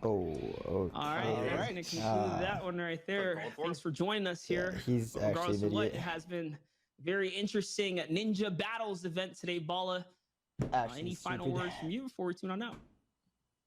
Oh, okay. All right, that's going to conclude that one right there. Thanks for joining us here. Yeah, he's Regardless actually of what, an it idiot. has been very interesting Ninja Battles event today, Bala. Any final words from you before we tune on out?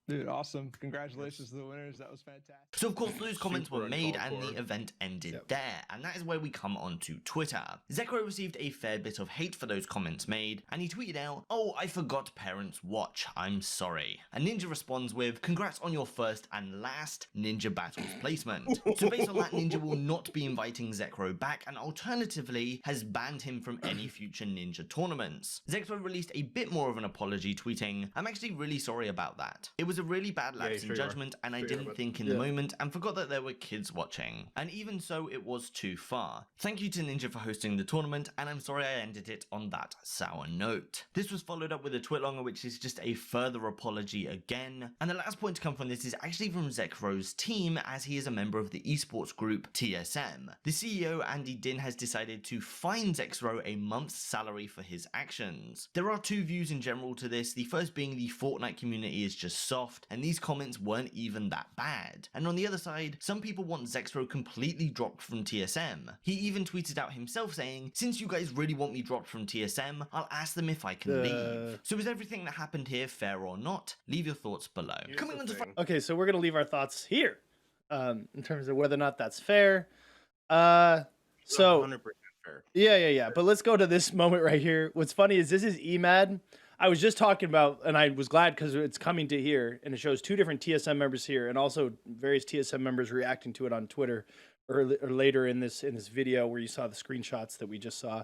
Dude, awesome. Congratulations to the winners. That was fantastic. So of course those comments were made and the event ended there, and that is where we come on to Twitter. Zekro received a fair bit of hate for those comments made, and he tweeted out, "Oh, I forgot parents watch, I'm sorry." And Ninja responds with, "Congrats on your first and last Ninja Battles placement." So based on that, Ninja will not be inviting Zekro back, and alternatively has banned him from any future Ninja tournaments. Zekro released a bit more of an apology, tweeting, "I'm actually really sorry about that. It was a really bad lapse in judgment, and I didn't think in the moment and forgot that there were kids watching. And even so, it was too far. Thank you to Ninja for hosting the tournament, and I'm sorry I ended it on that sour note." This was followed up with a twitlonger, which is just a further apology again. And the last point to come from this is actually from Zekro's team, as he is a member of the esports group TSM. The CEO, Andy Din, has decided to fine Zekro a month's salary for his actions. There are two views in general to this, the first being the Fortnite community is just soft, and these comments weren't even that bad. And on the other side, some people want Zekro completely dropped from TSM. He even tweeted out himself saying, "Since you guys really want me dropped from TSM, I'll ask them if I can leave." So is everything that happened here fair or not? Leave your thoughts below. Coming on to Okay, so we're gonna leave our thoughts here, in terms of whether or not that's fair. So 100% fair. Yeah. But let's go to this moment right here. What's funny is this is EMAD. I was just talking about, and I was glad because it's coming to here, and it shows two different TSM members here, and also various TSM members reacting to it on Twitter, or later in this video where you saw the screenshots that we just saw.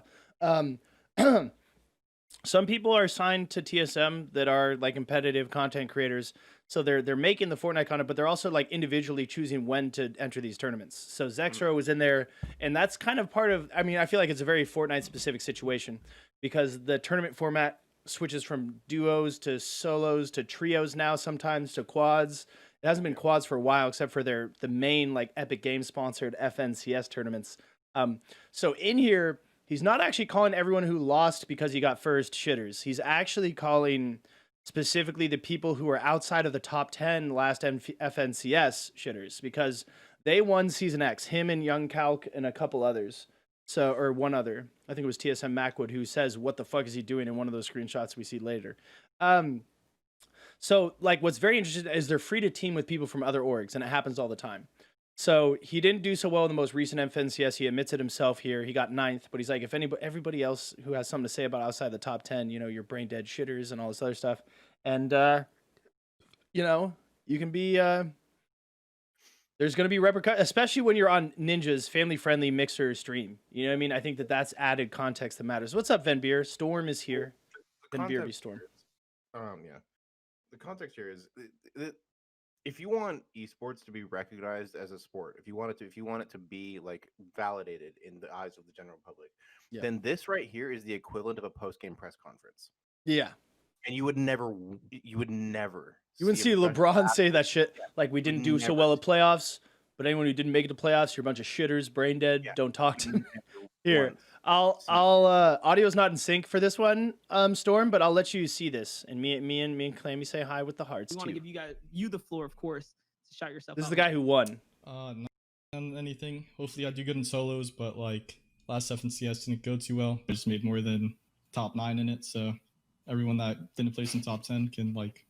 Some people are signed to TSM that are like competitive content creators, so they're making the Fortnite content, but they're also like individually choosing when to enter these tournaments. So Zexro was in there, and that's kind of part of. I mean, I feel like it's a very Fortnite specific situation because the tournament format switches from duos to solos to trios now, sometimes to quads. It hasn't been quads for a while, except for the main like Epic Games sponsored FNCS tournaments. So in here, he's not actually calling everyone who lost because he got first shitters. He's actually calling specifically the people who are outside of the top 10 last FNCS shitters, because they won Season X, him and Young Calc and a couple others. So, or one other, I think it was TSM Macwood, who says, "What the fuck is he doing?" in one of those screenshots we see later. So like what's very interesting is they're free to team with people from other orgs, and it happens all the time. So he didn't do so well in the most recent FNCS. He admits it himself here. He got 9th, but he's like, if everybody else who has something to say about outside the top 10, you know, you're brain dead shitters and all this other stuff. And, you know, you can be, there's going to be repercussions, especially when you're on Ninja's family-friendly mixer stream. You know what I mean? I think that that's added context that matters. What's up, Venbeer? Storm is here. Venbeer be Storm. Yeah. The context here is, if you want esports to be recognized as a sport, if you want it to be like validated in the eyes of the general public, then this right here is the equivalent of a post-game press conference. Yeah. And you wouldn't see LeBron say that shit like we didn't do so well at playoffs, but anyone who didn't make it to playoffs, you're a bunch of shitters, brain dead, don't talk to me. Here, I'll audio's not in sync for this one, Storm, but I'll let you see this, and me and Clammy say hi with the hearts. We want to give you the floor, of course, to shout yourself out. This is the guy who won. Not on anything. Hopefully I do good in solos, but like last FNCS didn't go too well. I just made more than top 9 in it, so everyone that didn't place in top 10 can like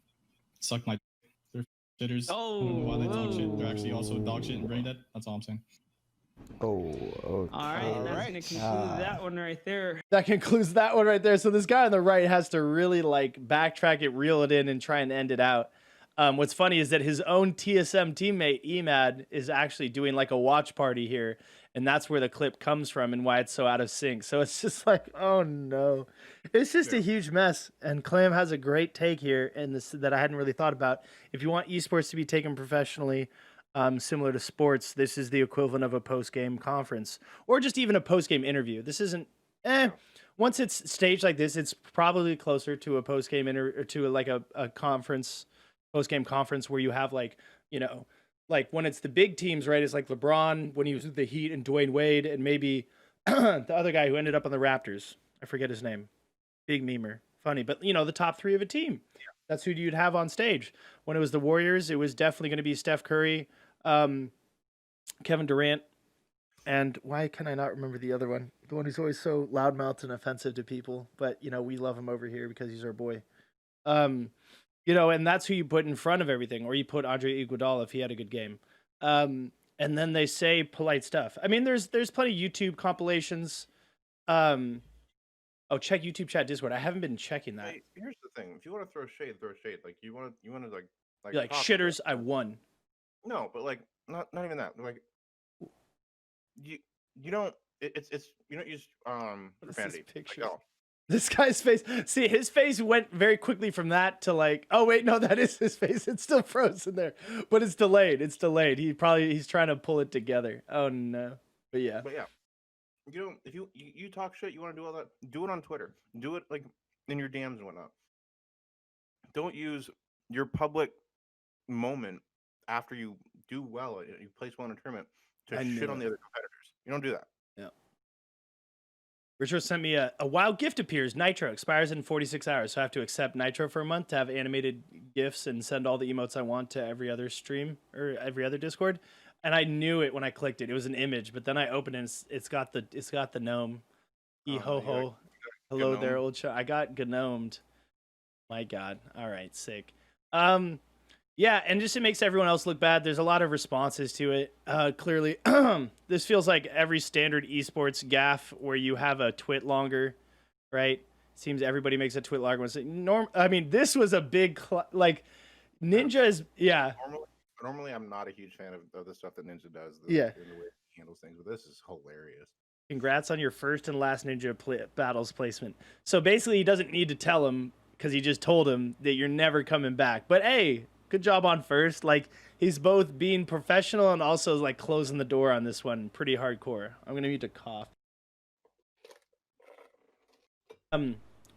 suck my dick. They're shitters. I don't know why they talk shit. They're actually also dog shit and brain dead. That's all I'm saying. All right, that's gonna conclude that one right there. That concludes that one right there. So this guy on the right has to really like backtrack it, reel it in, and try and end it out. What's funny is that his own TSM teammate Emad is actually doing like a watch party here, and that's where the clip comes from and why it's so out of sync. So it's just like, oh no, it's just a huge mess. And Clam has a great take here, and this that I hadn't really thought about. If you want esports to be taken professionally, similar to sports, this is the equivalent of a post-game conference or just even a post-game interview. This isn't Once it's staged like this, it's probably closer to a post game or to like a conference, post game conference where you have like, you know, like when it's the big teams, right? It's like LeBron when he was with the Heat and Dwayne Wade and maybe the other guy who ended up on the Raptors. I forget his name. Big memer. Funny, but you know, the top three of a team. That's who you'd have on stage. When it was the Warriors, it was definitely going to be Steph Curry, Kevin Durant, and why can I not remember the other one? The one who's always so loudmouthed and offensive to people, but you know, we love him over here because he's our boy. You know, and that's who you put in front of everything, or you put Andre Iguodala if he had a good game. And then they say polite stuff. I mean, there's plenty of YouTube compilations. Oh, check YouTube chat Discord. I haven't been checking that. Hey, here's the thing: if you want to throw shade, throw shade. Like you want to like You're like talk shitters. about I won. No, but like not even that. Like you don't. It's you don't use What is this profanity. picture? Like, oh, This guy's face. See, his face went very quickly from that to like, oh wait, no, that is his face. It's still frozen there, but it's delayed. It's delayed. He's trying to pull it together. Oh no, but yeah. But yeah, you know, if you talk shit, you want to do all that, do it on Twitter. Do it like in your DMs and whatnot. Don't use your public moment after you do well, you place well in a tournament to shit on the other competitors. You don't do that. Yeah. Richard sent me a wild gift appears. Nitro expires in 46 hours, so I have to accept Nitro for a month to have animated GIFs and send all the emotes I want to every other stream or every other Discord. And I knew it when I clicked it. It was an image, but then I opened it. And it's got the gnome. Ho ho. Hello there, old show. I got gnomed. My God. All right, sick. Yeah, and just it makes everyone else look bad. There's a lot of responses to it. Clearly, this feels like every standard esports gaff where you have a twit longer, right? Seems everybody makes a twit longer. I mean, this was a big like Ninja is Normally, I'm not a huge fan of the stuff that Ninja does. And the way he handles things, but this is hilarious. Congrats on your first and last Ninja battles placement. So basically, he doesn't need to tell him because he just told him that you're never coming back. But hey, good job on first. Like he's both being professional and also like closing the door on this one pretty hardcore. I'm gonna need to cough.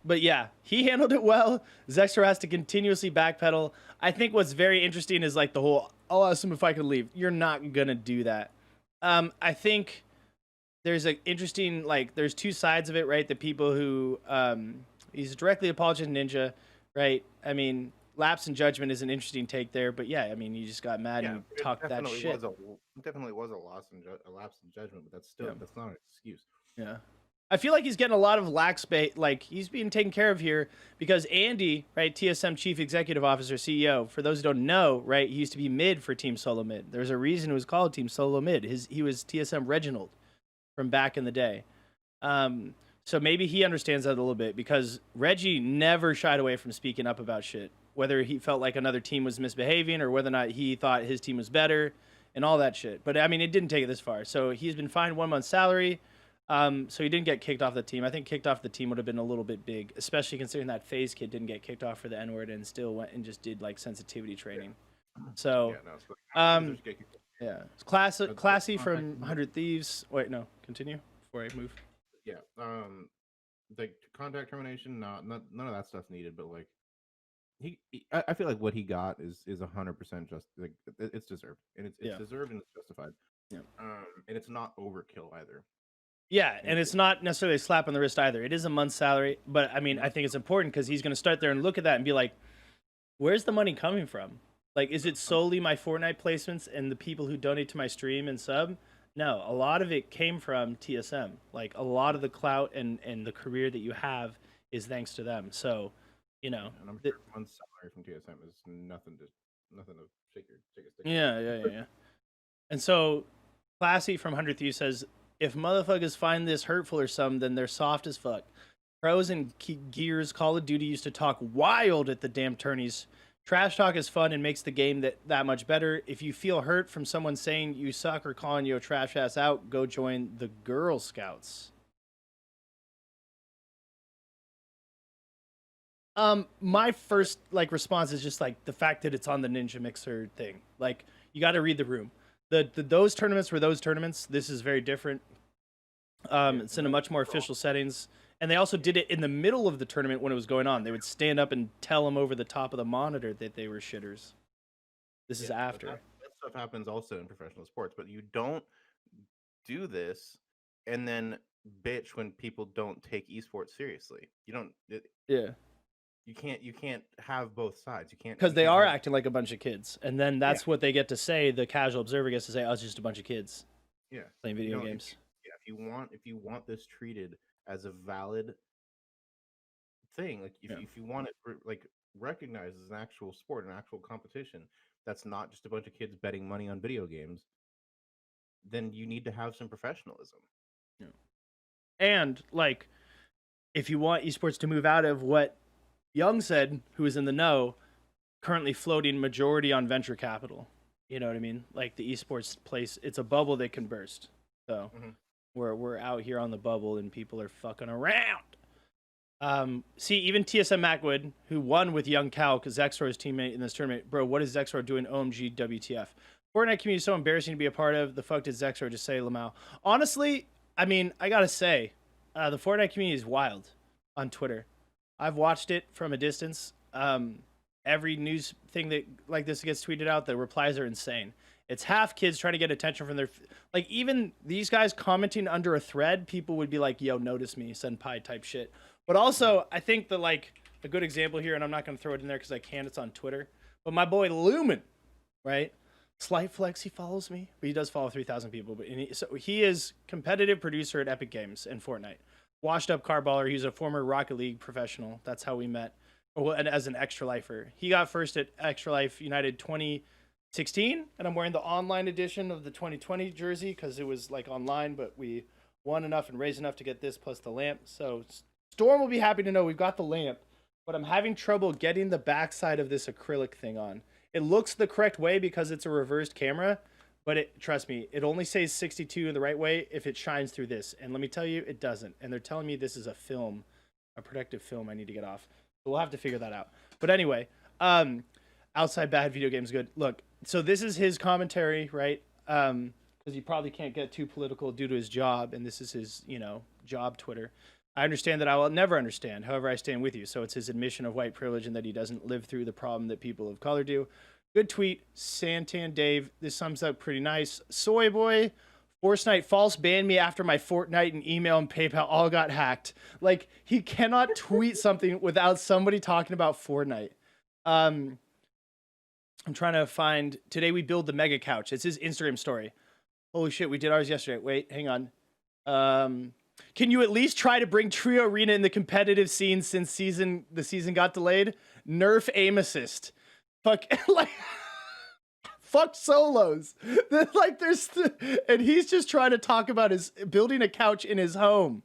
But yeah, he handled it well. Zexter has to continuously backpedal. I think what's very interesting is like the whole, I'll ask him if I can leave. You're not gonna do that. I think there's an interesting, like, there's two sides of it, right? The people who, he's directly apologizing to Ninja, right? I mean, lapse in judgment is an interesting take there, but yeah, I mean, you just got mad and talked that shit. It definitely was a lapse in judgment, but that's not an excuse. Yeah. I feel like he's getting a lot of lax bait, like he's being taken care of here because Andy, right, TSM Chief Executive Officer, CEO, for those who don't know, right, he used to be mid for Team Solo Mid. There's a reason it was called Team Solo Mid. He was TSM Reginald from back in the day. So maybe he understands that a little bit because Reggie never shied away from speaking up about shit, whether he felt like another team was misbehaving or whether or not he thought his team was better and all that shit. But I mean, it didn't take it this far. So he's been fined 1 month's salary. So he didn't get kicked off the team. I think kicked off the team would have been a little bit big, especially considering that FaZe kid didn't get kicked off for the N-word and still went and just did like sensitivity training. So, it's classy from 100 Thieves. Wait, no, continue before I move. Yeah, like contact termination, none of that stuff's needed. But like, I feel like what he got is 100% just like it's deserved, and it's deserved and it's justified. Yeah. And it's not overkill either. Yeah, and it's not necessarily a slap on the wrist either. It is a month's salary, but I mean, I think it's important because he's going to start there and look at that and be like, where's the money coming from? Like, is it solely my Fortnite placements and the people who donate to my stream and sub? No, a lot of it came from TSM. Like, a lot of the clout and the career that you have is thanks to them. So, you know. And I'm sure one salary from TSM is nothing to shake a stick. Yeah. And so, Classy from 100 Thieves says, if motherfuckers find this hurtful or something, then they're soft as fuck. Pros and Gears Call of Duty used to talk wild at the damn tourneys. Trash talk is fun and makes the game that much better. If you feel hurt from someone saying you suck or calling you a trash ass out, go join the Girl Scouts. My first response is just like the fact that it's on the Ninja Mixer thing. Like, you got to read the room. Those tournaments were those tournaments. This is very different. It's in a much more official settings. And they also did it in the middle of the tournament when it was going on. They would stand up and tell them over the top of the monitor that they were shitters. This is after. That stuff happens also in professional sports, but you don't do this and then bitch when people don't take esports seriously. You don't. Yeah. You can't have both sides. You can't, because they are acting like a bunch of kids, and then that's what they get to say. The casual observer gets to say, "Oh, it's just a bunch of kids." Yeah, playing video games. If you want this treated as a valid thing, like if you want it like recognized as an actual sport, an actual competition, that's not just a bunch of kids betting money on video games, then you need to have some professionalism. Yeah. And like, if you want esports to move out of what Young said, who is in the know, currently floating majority on venture capital. You know what I mean? Like the esports place, it's a bubble that can burst. So we're out here on the bubble and people are fucking around. See, even TSM Macwood, who won with Young Cal, because Zexor's teammate in this tournament, bro, what is Zexor doing? OMG, WTF. Fortnite community is so embarrassing to be a part of. The fuck did Zexor just say, Lamau? Honestly, I mean, I gotta say, the Fortnite community is wild on Twitter. I've watched it from a distance. Every news thing that like this gets tweeted out, the replies are insane. It's half kids trying to get attention from their... Like, even these guys commenting under a thread, people would be like, yo, notice me, senpai type shit. But also, I think that, like, a good example here, and I'm not going to throw it in there because I can't, it's on Twitter. But my boy Lumen, right? Slight flex, he follows me. But he does follow 3,000 people. But so he is competitive producer at Epic Games and Fortnite. Washed up car baller. He's a former Rocket League professional. That's how we met. And as an extra lifer. He got first at Extra Life United 2016. And I'm wearing the online edition of the 2020 jersey because it was like online. But we won enough and raised enough to get this plus the lamp. So Storm will be happy to know we've got the lamp. But I'm having trouble getting the backside of this acrylic thing on. It looks the correct way because it's a reversed camera. But trust me, it only says 62 in the right way if it shines through this. And let me tell you, it doesn't. And they're telling me this is a film, a protective film I need to get off. So we'll have to figure that out. But anyway, outside bad video games good. Look, so this is his commentary, right? Because he probably can't get too political due to his job. And this is his, job Twitter. I understand that I will never understand. However, I stand with you. So it's his admission of white privilege and that he doesn't live through the problem that people of color do. Good tweet, Santan Dave. This sums up pretty nice. Soy Boy, Fortnite false banned me after my Fortnite and email and PayPal all got hacked. Like, he cannot tweet something without somebody talking about Fortnite. I'm trying to find, today we build the mega couch. It's his Instagram story. Holy shit, we did ours yesterday. Wait, hang on. Can you at least try to bring Trio Arena in the competitive scene since the season got delayed? Nerf aim assist. Fuck, like, fuck solos. And he's just trying to talk about his building a couch in his home,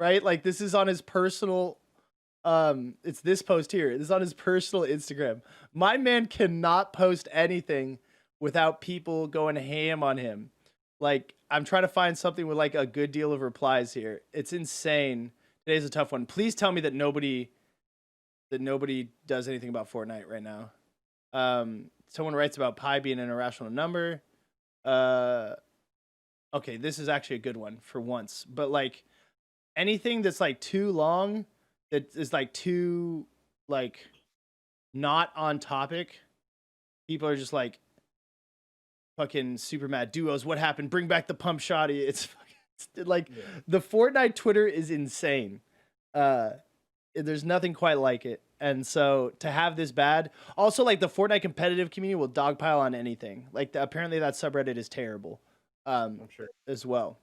right? Like, this is on his personal, it's this post here. This is on his personal Instagram. My man cannot post anything without people going ham on him. Like, I'm trying to find something with like a good deal of replies here. It's insane. Today's a tough one. Please tell me that nobody does anything about Fortnite right now. Someone writes about pi being an irrational number. Okay, this is actually a good one for once. But like anything that's like too long, that is like too like not on topic, people are just like fucking super mad. Duos, what happened? Bring back the pump shotty. It's like the Fortnite Twitter is insane. There's nothing quite like it. And so to have this bad, also like the Fortnite competitive community will dogpile on anything. Like apparently that subreddit is terrible. I'm sure as well.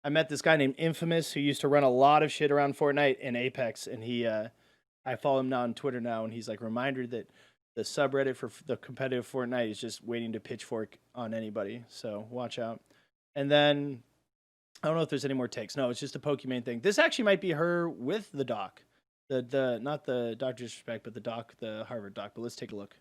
I met this guy named Infamous who used to run a lot of shit around Fortnite and Apex, and I follow him now on Twitter now, and he's like reminder that the subreddit for the competitive Fortnite is just waiting to pitchfork on anybody. So watch out. And then I don't know if there's any more takes. No, it's just a Pokemon thing. This actually might be her with the doc. The not the Dr. Disrespect, but the doc, the Harvard doc. But let's take a look.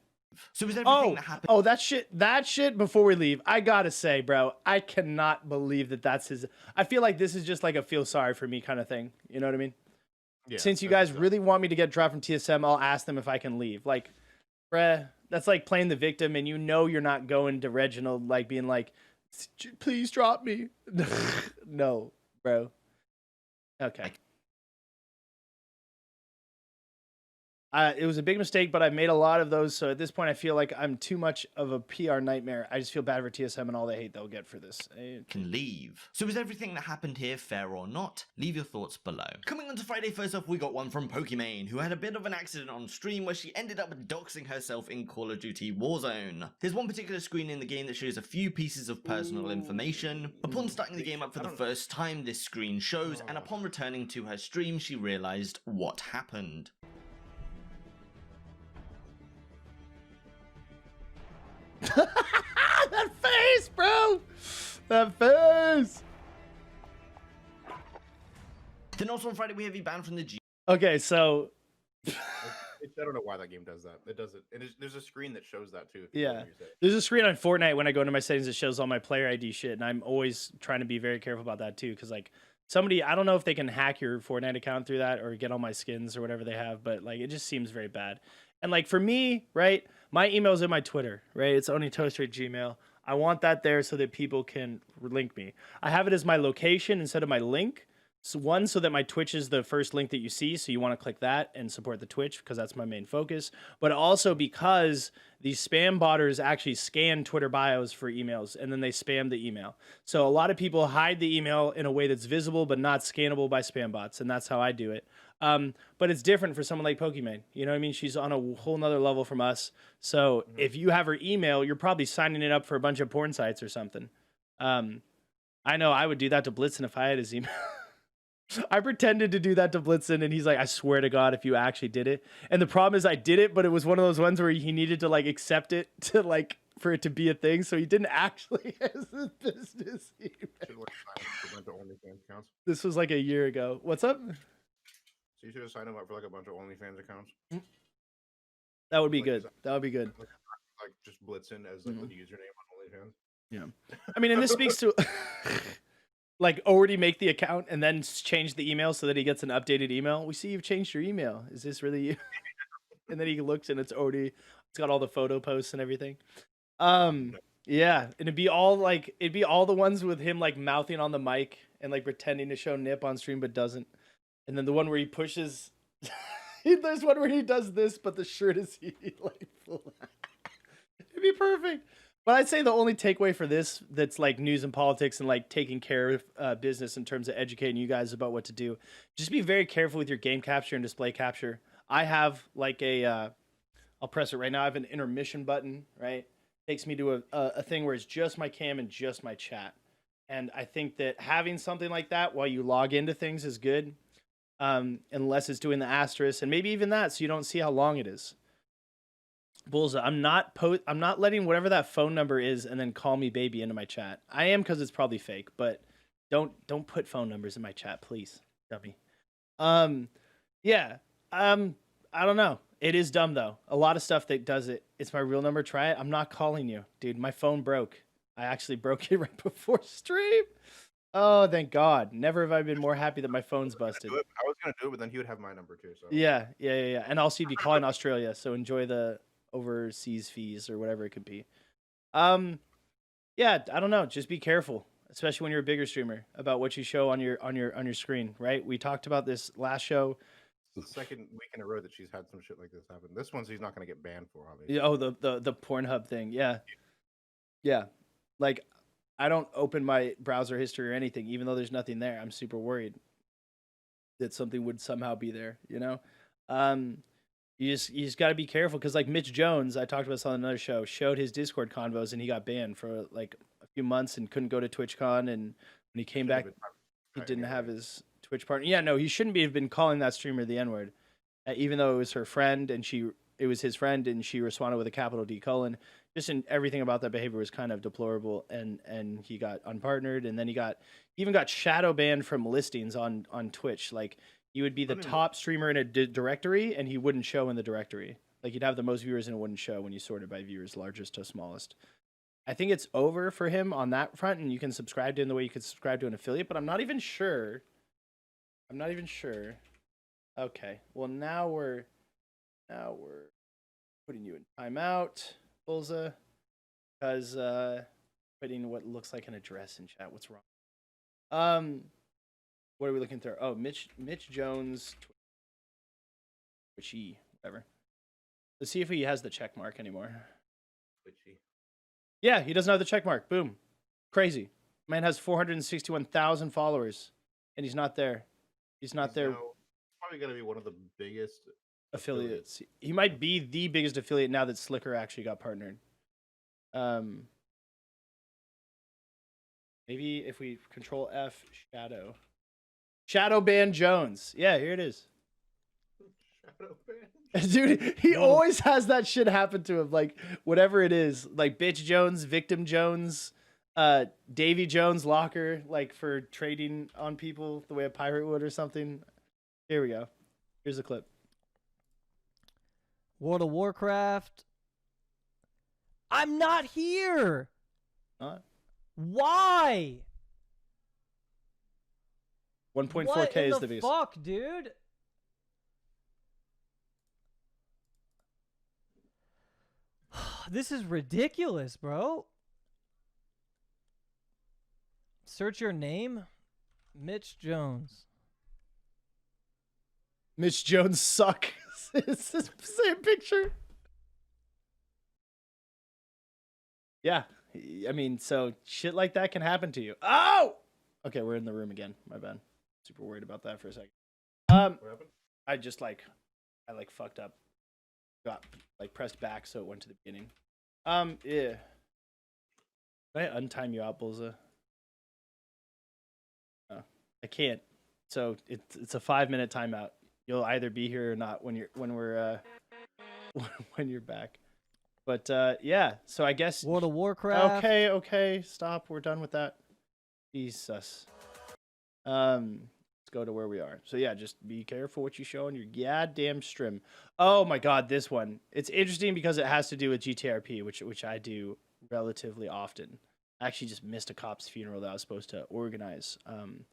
So was everything that happened? Oh, that shit before we leave. I gotta say, bro, I cannot believe that that's his. I feel like this is just like a feel sorry for me kind of thing. You know what I mean? Yeah, since you guys really want me to get dropped from TSM, I'll ask them if I can leave. Like, bruh, that's like playing the victim and you know you're not going to Reginald like being like, please drop me. No, bro. Okay. It was a big mistake, but I've made a lot of those. So at this point, I feel like I'm too much of a PR nightmare. I just feel bad for TSM and all the hate they'll get for this. Can leave. So is everything that happened here fair or not? Leave your thoughts below. Coming on to Friday, first off, we got one from Pokimane, who had a bit of an accident on stream where she ended up doxing herself in Call of Duty Warzone. There's one particular screen in the game that shows a few pieces of personal information. Upon starting the game up for the first time, this screen shows, and upon returning to her stream, she realized what happened. That face, bro! That face! Then also on Friday, we have a ban from the G. Okay, so... I don't know why that game does that. It does it. There's a screen that shows that too. Yeah. There's a screen on Fortnite when I go into my settings that shows all my player ID shit, and I'm always trying to be very careful about that too, because like somebody, I don't know if they can hack your Fortnite account through that or get all my skins or whatever they have, but like it just seems very bad. And like for me, right, my email's in my Twitter, right? It's onitoaster at Gmail. I want that there so that people can link me. I have it as my location instead of my link. So one, so that my Twitch is the first link that you see, so you want to click that and support the Twitch because that's my main focus. But also because these spam botters actually scan Twitter bios for emails and then they spam the email. So a lot of people hide the email in a way that's visible but not scannable by spam bots, and that's how I do it. But it's different for someone like Pokimane. You know what I mean? She's on a whole nother level from us. So if you have her email, you're probably signing it up for a bunch of porn sites or something. I know I would do that to Blitzen if I had his email. I pretended to do that to Blitzen, and he's like, I swear to God, if you actually did it. And the problem is I did it, but it was one of those ones where he needed to like accept it to like for it to be a thing. So he didn't actually as his business email. This was like a year ago. What's up? So you should have signed him up for like a bunch of OnlyFans accounts. That would be good. That would be good. Like just Blitzen as like the username on OnlyFans. Yeah. I mean, and this speaks to like already make the account and then change the email so that he gets an updated email. We see you've changed your email. Is this really you? And then he looks and it's got all the photo posts and everything. Yeah, and it'd be all the ones with him like mouthing on the mic and like pretending to show nip on stream but doesn't. And then the one where he pushes there's one where he does this but the shirt is like full. It'd be perfect. But I'd say the only takeaway for this that's like news and politics and like taking care of business in terms of educating you guys about what to do, just be very careful with your game capture and display capture. I have like I'll press it right now. I have an intermission button, right? Takes me to a thing where it's just my cam and just my chat. And I think that having something like that while you log into things is good, unless it's doing the asterisk and maybe even that so you don't see how long it is. Bullseye, I'm not letting whatever that phone number is and then call me baby into my chat. I am because it's probably fake, but don't put phone numbers in my chat, please, dummy. Yeah. I don't know. It is dumb though. A lot of stuff that does it. It's my real number. Try it. I'm not calling you, dude. My phone broke. I actually broke it right before stream. Oh, thank God. Never have I been more happy that my phone's busted. I was gonna do it, but then he would have my number too. So Yeah. And also you'd be calling Australia, so enjoy the overseas fees or whatever it could be. Yeah, I don't know. Just be careful, especially when you're a bigger streamer, about what you show on your screen, right? We talked about this last show. It's the second week in a row that she's had some shit like this happen. This one she's not gonna get banned for, obviously. Oh, the Pornhub thing. Yeah. Like I don't open my browser history or anything, even though there's nothing there. I'm super worried that something would somehow be there, you know? You just got to be careful because like Mitch Jones, I talked about this on another show, showed his Discord convos and he got banned for like a few months and couldn't go to TwitchCon. And when he came back, he didn't have his Twitch partner. Yeah, no, he shouldn't have been calling that streamer the N-word, even though it was her friend and it was his friend and she responded with a capital D colon. Just in everything about that behavior was kind of deplorable, and he got unpartnered, and then he even got shadow banned from listings on Twitch. Like he would be the top streamer in a directory, and he wouldn't show in the directory. Like you'd have the most viewers and it wouldn't show when you sorted by viewers, largest to smallest. I think it's over for him on that front, and you can subscribe to him the way you could subscribe to an affiliate, but I'm not even sure. Okay, well now we're putting you in timeout, Bulza, because putting what looks like an address in chat. What's wrong? What are we looking through? Oh, Mitch Jones, Twitchy, whatever. Let's see if he has the check mark anymore. Twitchy. Yeah, he doesn't have the check mark. Boom. Crazy. Man has 461,000 followers, and he's not there. He's not there. Probably gonna be one of the biggest affiliates. He might be the biggest affiliate now that Slicker actually got partnered. Maybe if we control F, Shadow Ban Jones. Yeah, here it is. Shadow Ban. Dude, he always has that shit happen to him. Like, whatever it is. Like, Bitch Jones, Victim Jones, Davy Jones Locker, like, for trading on people the way a pirate would or something. Here we go. Here's the clip. World of Warcraft. I'm not here. Why? 1.4K is the biggest. What the fuck, dude? This is ridiculous, bro. Search your name. Mitch Jones. Mitch Jones suck. It's the same picture. Yeah. I mean, so shit like that can happen to you. Oh! Okay, we're in the room again. My bad. Super worried about that for a second. What happened? I fucked up. Got pressed back so it went to the beginning. Yeah. Can I untime you out, Bulza? No, I can't. So it's a 5-minute timeout. You'll either be here or not when you're back. But yeah, so I guess World of Warcraft. Okay, stop. We're done with that. Jesus. Let's go to where we are. So yeah, just be careful what you show on your goddamn stream. Oh my god, this one. It's interesting because it has to do with GTRP, which I do relatively often. I actually just missed a cop's funeral that I was supposed to organize on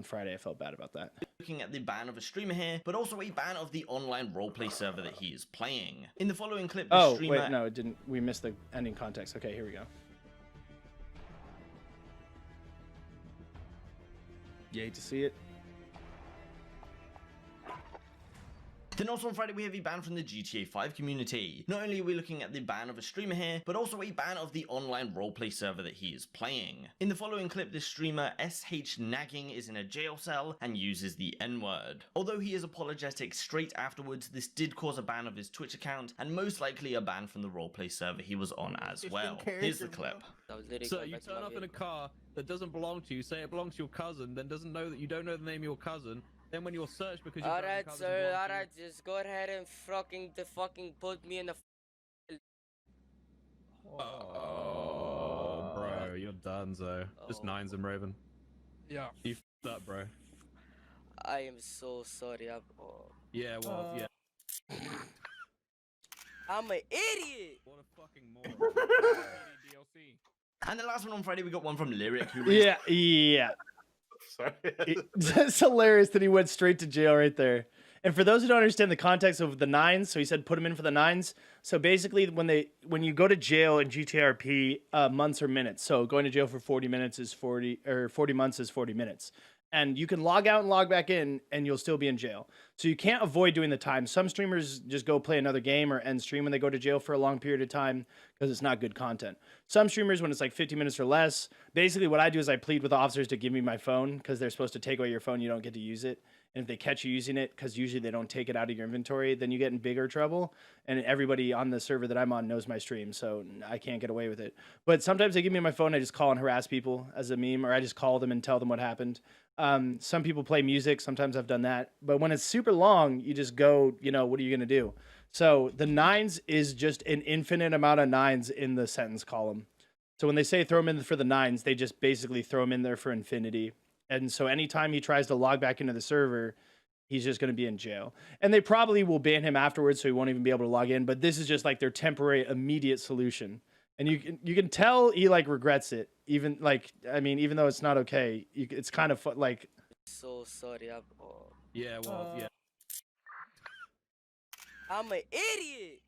Friday. I felt bad about that. Looking at the ban of a streamer here, but also a ban of the online roleplay server that he is playing. In the following clip, the streamer... wait, no, it didn't. We missed the ending context. Okay, here we go. You hate to see it. Then also on Friday we have a ban from the GTA 5 community. Not only are we looking at the ban of a streamer here, but also a ban of the online roleplay server that he is playing. In the following clip, this streamer SH Nagging is in a jail cell and uses the N-word. Although he is apologetic straight afterwards, this did cause a ban of his Twitch account and most likely a ban from the roleplay server he was on as well. Here's the clip. So you turn up in a car that doesn't belong to you, say it belongs to your cousin, then doesn't know that you don't know the name of your cousin. Then when you're searched because you alright, sir, alright, just go ahead and fucking put me in the. Oh, bro, you're done, so just nines and Raven. Yeah. You f***ed up, bro. I am so sorry. Yeah, well, yeah. I'm an idiot. What a fucking moron. And the last one on Friday, we got one from Lyric, who Yeah. Sorry. It's hilarious that he went straight to jail right there. And for those who don't understand the context of the nines, so he said put him in for the nines. So basically, when you go to jail in GTRP, months or minutes. So going to jail for 40 minutes is 40, or 40 months is 40 minutes. And you can log out and log back in, and you'll still be in jail. So you can't avoid doing the time. Some streamers just go play another game or end stream when they go to jail for a long period of time because it's not good content. Some streamers, when it's like 50 minutes or less, basically what I do is I plead with the officers to give me my phone because they're supposed to take away your phone. You don't get to use it. And if they catch you using it, because usually they don't take it out of your inventory, then you get in bigger trouble. And everybody on the server that I'm on knows my stream, so I can't get away with it. But sometimes they give me my phone, I just call and harass people as a meme, or I just call them and tell them what happened. Some people play music. Sometimes I've done that. But when it's super long, you just go, what are you going to do? So the nines is just an infinite amount of nines in the sentence column. So when they say throw them in for the nines, they just basically throw them in there for infinity. And so anytime he tries to log back into the server, he's just going to be in jail. And they probably will ban him afterwards, so he won't even be able to log in. But this is just like their temporary, immediate solution. And you can tell he regrets it. Even even though it's not okay, it's kind of like. So sorry. Yeah, well, yeah. I'm an idiot.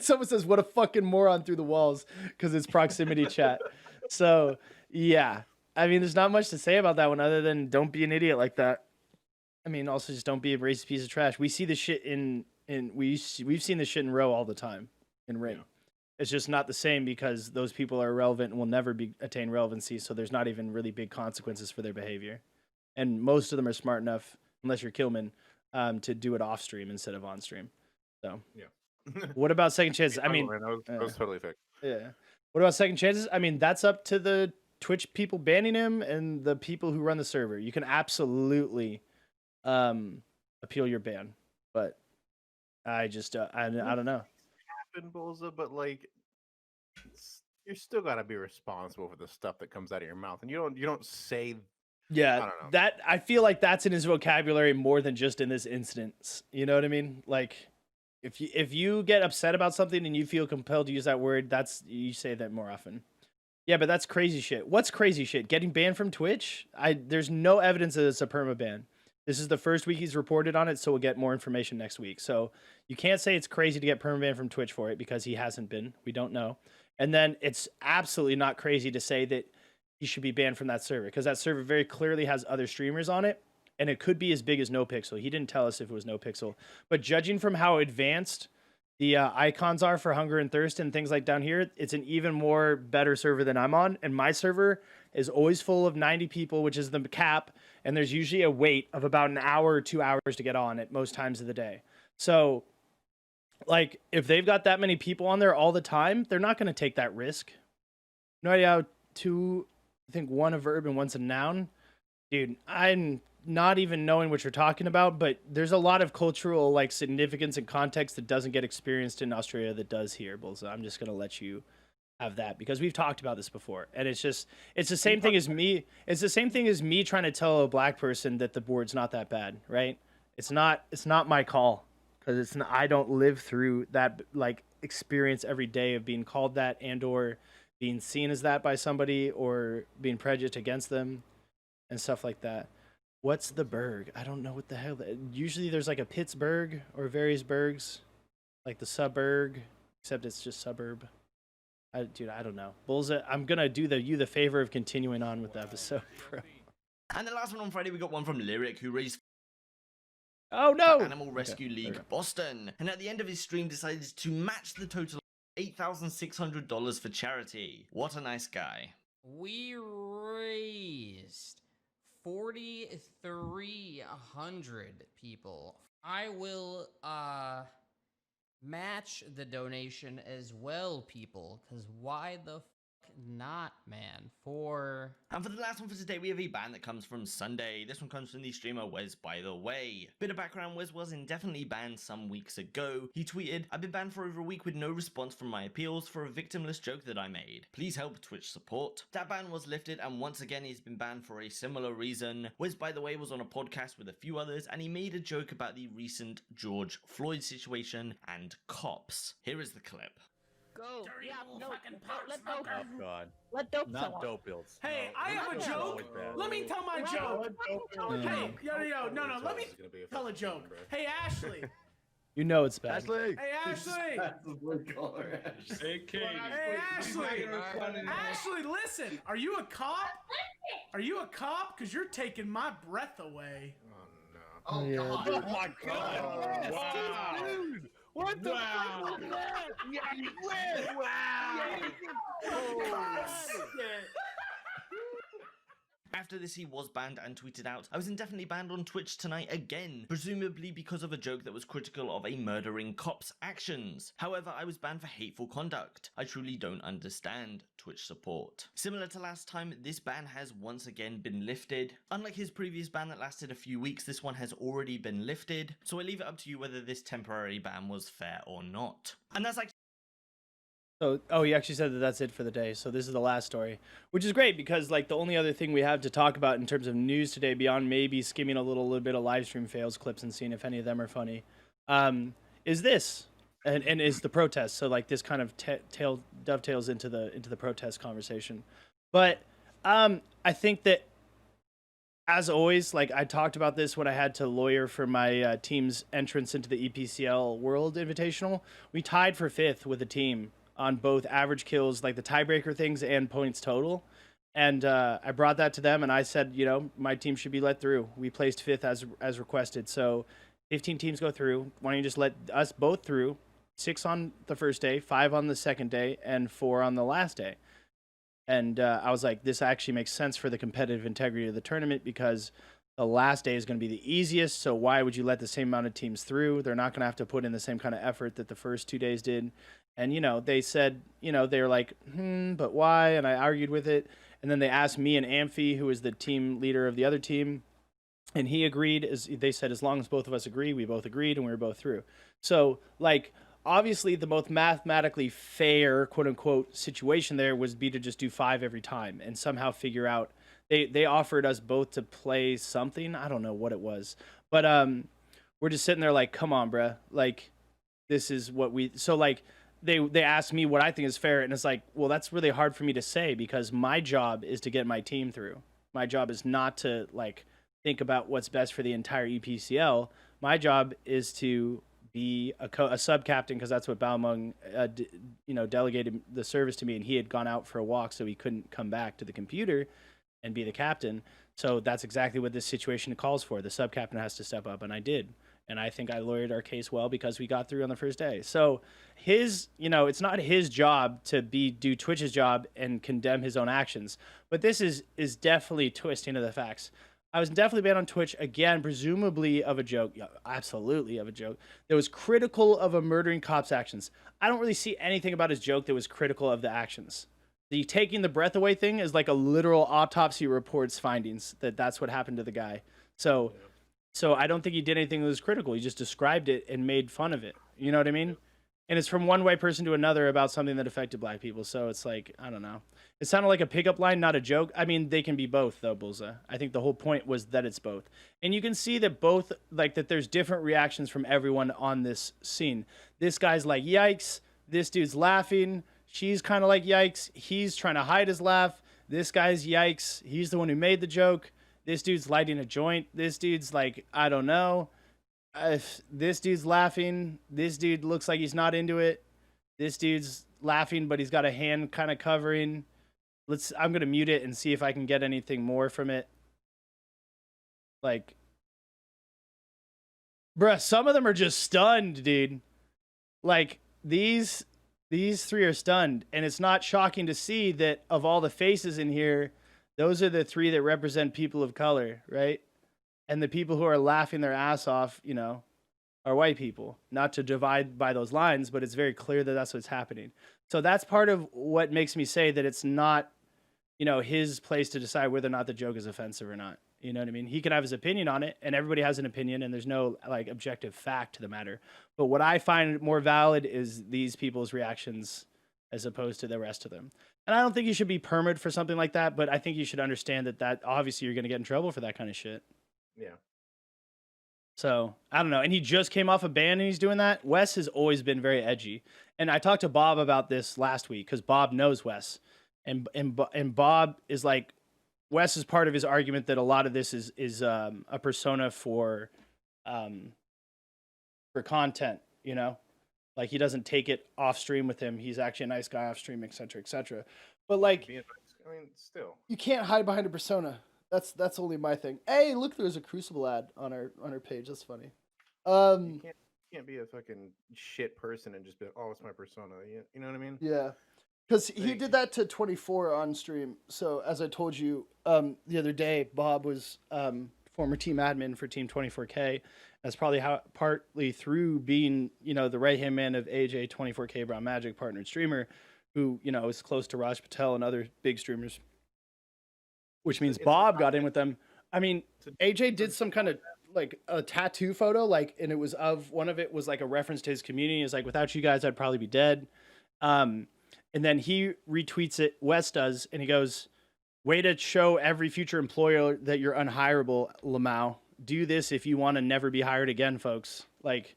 Someone says, "What a fucking moron" through the walls because it's proximity chat. So yeah. I mean, there's not much to say about that one other than don't be an idiot like that. I mean, also just don't be a racist piece of trash. We see this shit we've seen this shit in Row all the time in Ring. Yeah. It's just not the same because those people are irrelevant and will never attain relevancy. So there's not even really big consequences for their behavior, and most of them are smart enough, unless you're Killman, to do it off stream instead of on stream. So yeah. What about second chances? I mean, that was totally fake. Yeah. What about second chances? I mean, that's up to the Twitch people banning him and the people who run the server. You can absolutely appeal your ban, but I just I don't know. Happen, Bolza, but like you're still gotta be responsible for the stuff that comes out of your mouth, and you don't say. Yeah, I don't know. that I feel like that's in his vocabulary more than just in this instance. You know what I mean? Like, if you get upset about something and you feel compelled to use that word, you say that more often. Yeah, but that's crazy shit. What's crazy shit? Getting banned from Twitch? There's no evidence that it's a perma ban. This is the first week he's reported on it, so we'll get more information next week. So you can't say it's crazy to get permaban from Twitch for it because he hasn't been. We don't know. And then it's absolutely not crazy to say that he should be banned from that server because that server very clearly has other streamers on it, and it could be as big as NoPixel. He didn't tell us if it was NoPixel. But judging from how advanced the icons are for Hunger and Thirst and things like down here, it's an even more better server than I'm on. And my server is always full of 90 people, which is the cap. And there's usually a wait of about an hour or 2 hours to get on at most times of the day. So, like, if they've got that many people on there all the time, they're not going to take that risk. No idea how I think one a verb and one's a noun. Dude, I'm not even knowing what you're talking about, but there's a lot of cultural like significance and context that doesn't get experienced in Australia that does here, Bulls. I'm just gonna let you have that because we've talked about this before, and it's the same thing as me. It's the same thing as me trying to tell a black person that the board's not that bad, right? It's not my call because I don't live through that like experience every day of being called that and or being seen as that by somebody or being prejudiced against them and stuff like that. What's the burg? I don't know what the hell. Usually there's like a Pittsburgh or various burgs, like the suburb, except it's just suburb. Dude, I don't know. Bulls, I'm gonna do you the favor of continuing on with the episode, bro. And the last one on Friday, we got one from Lyric, who raised Oh no! Animal Rescue League Boston, and at the end of his stream decided to match the total of $8,600 for charity. What a nice guy. We raised 4,300 people. I will match the donation as well, people, because why the not, man? And for the last one for today, we have a ban that comes from Sunday. This one comes from the streamer Wes, by the way. Bit of background, Wes was indefinitely banned some weeks ago. He tweeted, "I've been banned for over a week with no response from my appeals for a victimless joke that I made. Please help Twitch support." That ban was lifted, and once again he's been banned for a similar reason. Wes, by the way, was on a podcast with a few others, and he made a joke about the recent George Floyd situation and cops. Here is the clip. Go. Dirty Yeah, little no, fucking let dope. Oh God. Let dope. Not dope bills. Hey, I have a joke. Let me tell my joke. Hey, no. Let me tell a joke. Hey, Ashley. You know it's bad. Ashley. Hey, Ashley. Hey, Katie. Hey, Ashley. Ashley, listen. Are you a cop? Are you a cop? Because you're taking my breath away. Oh yeah. Oh my God. Wow. Dude. What the fuck was that? Yeah, you win! Wow! Oh, shit. After this, he was banned and tweeted out, "I was indefinitely banned on Twitch tonight again, presumably because of a joke that was critical of a murdering cop's actions. However, I was banned for hateful conduct. I truly don't understand Twitch support." Similar to last time, this ban has once again been lifted. Unlike his previous ban that lasted a few weeks, this one has already been lifted, so I leave it up to you whether this temporary ban was fair or not. And that's actually So, he actually said that that's it for the day. So this is the last story, which is great because like the only other thing we have to talk about in terms of news today, beyond maybe skimming a little bit of live stream fails clips and seeing if any of them are funny, is this and is the protest. So like this kind of dovetails into the protest conversation. But I think that as always, like I talked about this when I had to lawyer for my team's entrance into the EPCL World Invitational. We tied for 5th with a team on both average kills, like the tiebreaker things, and points total. And I brought that to them, and I said, you know, my team should be let through. We placed 5th as requested. So 15 teams go through. Why don't you just let us both through? 6 on the first day, 5 on the second day, and 4 on the last day. And I was like, this actually makes sense for the competitive integrity of the tournament because the last day is going to be the easiest. So why would you let the same amount of teams through? They're not going to have to put in the same kind of effort that the first 2 days did. And, you know, they said, you know, they were like, but why? And I argued with it. And then they asked me and Amphi, who is the team leader of the other team, and he agreed. As they said, as long as both of us agree, we both agreed, and we were both through. So, like, obviously, the most mathematically fair, quote unquote, situation there was be to just do 5 every time and somehow figure out. They offered us both to play something. I don't know what it was, but we're just sitting there like, come on, bruh. Like, this is what we. So like. They asked me what I think is fair, and it's like, well, that's really hard for me to say because my job is to get my team through. My job is not to like think about what's best for the entire EPCL. My job is to be a sub captain because that's what Balmung, delegated the service to me, and he had gone out for a walk, so he couldn't come back to the computer and be the captain. So that's exactly what this situation calls for. The sub captain has to step up, and I did. And I think I lawyered our case well because we got through on the first day. So it's not his job to do Twitch's job and condemn his own actions. But this is definitely twisting of the facts. I was definitely banned on Twitch, again, presumably of a joke. Yeah, absolutely of a joke. That was critical of a murdering cop's actions. I don't really see anything about his joke that was critical of the actions. The taking the breath away thing is like a literal autopsy report's findings that's what happened to the guy. So I don't think he did anything that was critical. He just described it and made fun of it. You know what I mean? And it's from one white person to another about something that affected black people. So it's like, I don't know. It sounded like a pickup line, not a joke. I mean, they can be both, though, Bullseye. I think the whole point was that it's both. And you can see that that there's different reactions from everyone on this scene. This guy's like, yikes. This dude's laughing. She's kind of like, yikes. He's trying to hide his laugh. This guy's yikes. He's the one who made the joke. This dude's lighting a joint. This dude's like, I don't know. This dude's laughing. This dude looks like he's not into it. This dude's laughing, but he's got a hand kind of covering. I'm going to mute it and see if I can get anything more from it. Like, bruh, some of them are just stunned, dude. Like, these 3 are stunned. And it's not shocking to see that of all the faces in here, those are the 3 that represent people of color, right? And the people who are laughing their ass off, you know, are white people. Not to divide by those lines, but it's very clear that that's what's happening. So that's part of what makes me say that it's not, you know, his place to decide whether or not the joke is offensive or not. You know what I mean? He can have his opinion on it, and everybody has an opinion, and there's no like objective fact to the matter. But what I find more valid is these people's reactions as opposed to the rest of them. And I don't think you should be permitted for something like that, but I think you should understand that obviously you're going to get in trouble for that kind of shit. Yeah. So, I don't know. And he just came off a ban and he's doing that. Wes has always been very edgy. And I talked to Bob about this last week because Bob knows Wes. And Bob is like, Wes is part of his argument that a lot of this is a persona for content, you know? Like, he doesn't take it off stream with him. He's actually a nice guy off stream, et cetera, et cetera. But, like, I mean, still. You can't hide behind a persona. That's only my thing. Hey, look, there's a Crucible ad on our page. That's funny. You can't be a fucking shit person and just be like, oh, it's my persona. You know what I mean? Yeah. Because he did that to 24 on stream. So, as I told you the other day, Bob was former team admin for Team 24K. That's probably partly through being, you know, the right-hand man of AJ, 24K Brown Magic, partnered streamer, who, you know, is close to Raj Patel and other big streamers, which means Bob got in with them. I mean, AJ did some kind of, like, a tattoo photo, like, and it was one of it was, like, a reference to his community. It's like, without you guys, I'd probably be dead. And then he retweets it, Wes does, and he goes, way to show every future employer that you're unhireable, Lamau. Do this if you want to never be hired again, folks. Like,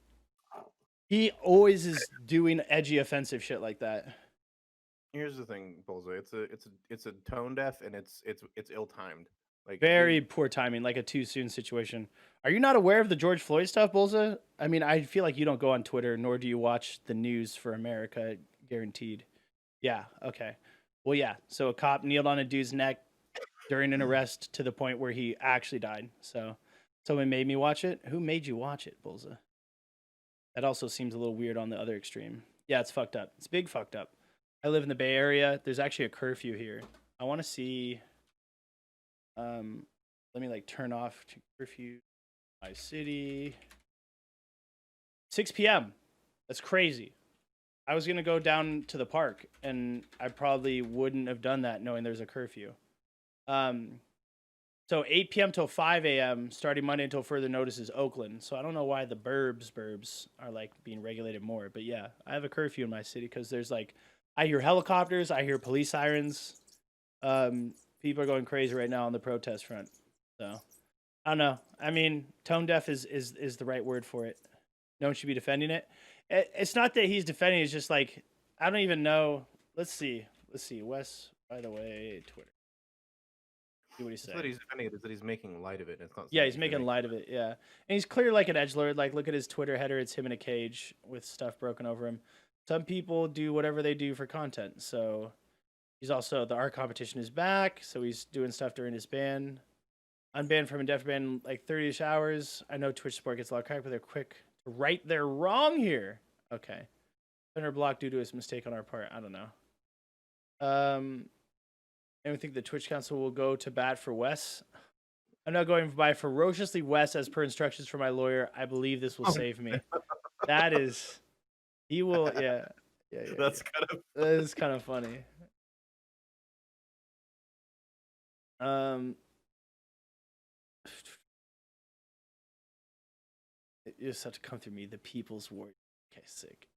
he always is doing edgy, offensive shit like that. Here's the thing, Bullseye. It's a tone deaf and it's ill-timed. Like, very poor timing, like a too soon situation. Are you not aware of the George Floyd stuff, Bullseye? I mean, I feel like you don't go on Twitter, nor do you watch the news for America, guaranteed. Yeah, okay. Well, yeah. So a cop kneeled on a dude's neck, during an arrest to the point where he actually died. So someone made me watch it. Who made you watch it, Bulza? That also seems a little weird on the other extreme. Yeah, it's fucked up. It's big fucked up. I live in the Bay Area. There's actually a curfew here. I want to see. Let me like turn off curfew. My city. 6 p.m. That's crazy. I was gonna go down to the park, and I probably wouldn't have done that knowing there's a curfew. So 8 p.m. till 5 a.m. starting Monday until further notice is Oakland. So I don't know why the burbs are like being regulated more. But yeah, I have a curfew in my city because there's like, I hear helicopters, I hear police sirens. People are going crazy right now on the protest front. So I don't know. I mean, tone deaf is the right word for it. No one should be defending it. It's not that he's defending. It's just like, I don't even know. Let's see. Wes, by the way, Twitter. See what he's saying. That he's defending it is that he's making light of it. It's not. Yeah, he's making light of it. Yeah, and he's clear like an edgelord. Like, look at his Twitter header. It's him in a cage with stuff broken over him. Some people do whatever they do for content. So he's also the art competition is back. So he's doing stuff during his ban. Unbanned from indefinite ban like 30-ish hours. I know Twitch support gets a lot of crack, but they're quick to right their wrong here. Okay, Center block due to his mistake on our part. I don't know. I don't think the Twitch Council will go to bat for Wes. I'm not going by ferociously Wes as per instructions from my lawyer. I believe this will save me. That is, he will. Yeah. That's kind of. That is kind of funny. You just have to come through me. The People's War. Okay, sick.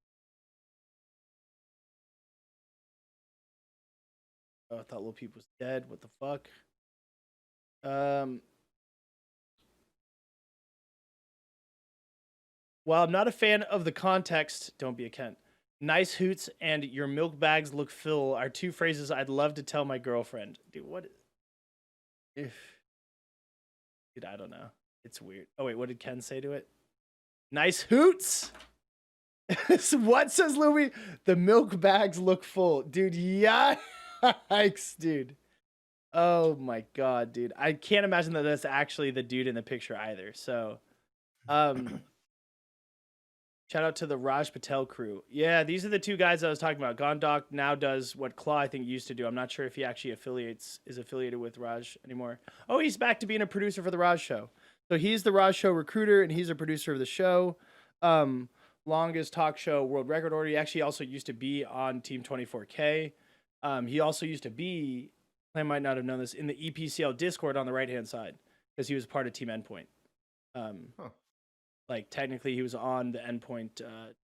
Oh, I thought Little Peep was dead. What the fuck? While I'm not a fan of the context, don't be a Kent. Nice hoots and your milk bags look full are two phrases I'd love to tell my girlfriend. Dude, what? Dude, I don't know. It's weird. Oh, wait, what did Ken say to it? Nice hoots! What says Louis? The milk bags look full. Dude, yikes, dude. Oh my god, dude. I can't imagine that that's actually the dude in the picture either. So, shout out to the Raj Patel crew. Yeah, these are the two guys I was talking about. Gondok now does what Claw, I think, used to do. I'm not sure if he actually is affiliated with Raj anymore. Oh, he's back to being a producer for the Raj show. So he's the Raj show recruiter, and he's a producer of the show. Longest talk show world record order. He actually also used to be on Team 24K. He also used to be, I might not have known this, in the EPCL Discord on the right-hand side because he was part of Team Endpoint. Like, technically, he was on the Endpoint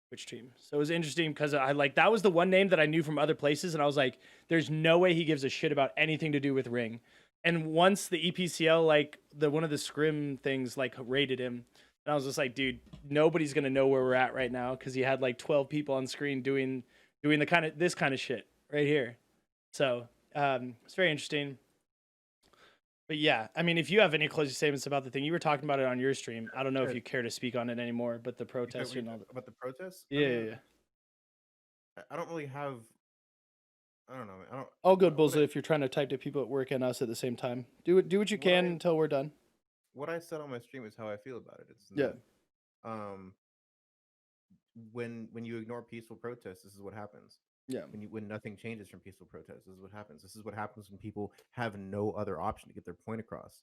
Twitch team. So it was interesting because that was the one name that I knew from other places, and I was like, there's no way he gives a shit about anything to do with Ring. And once the EPCL, like, one of the scrim things, like, rated him, and I was just like, dude, nobody's going to know where we're at right now because he had, like, 12 people on screen doing this kind of shit right here. So it's very interesting. But yeah, I mean, if you have any closing statements about the thing, you were talking about it on your stream. I don't know if you care to speak on it anymore, but the protests and all that. About the protests? Yeah. I don't really have. I don't know. All good, Bullseye. If you're trying to type to people at work and us at the same time, do what you can until we're done. What I said on my stream is how I feel about it. When you ignore peaceful protests, this is what happens. Yeah. When nothing changes from peaceful protests, this is what happens. This is what happens when people have no other option to get their point across.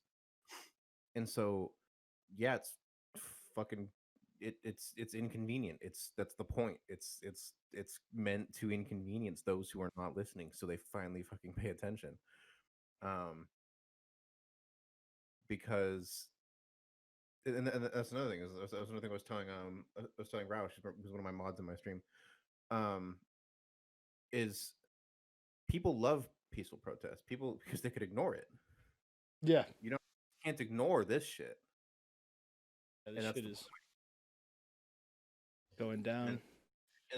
And so, yeah, it's fucking. It's inconvenient. That's the point. It's meant to inconvenience those who are not listening, so they finally fucking pay attention. Because, and that's another thing. That's another thing I was telling Roush, who's one of my mods in my stream. Is people love peaceful protests. People, because they could ignore it. Yeah. You can't ignore this shit. Yeah, this shit is going down. And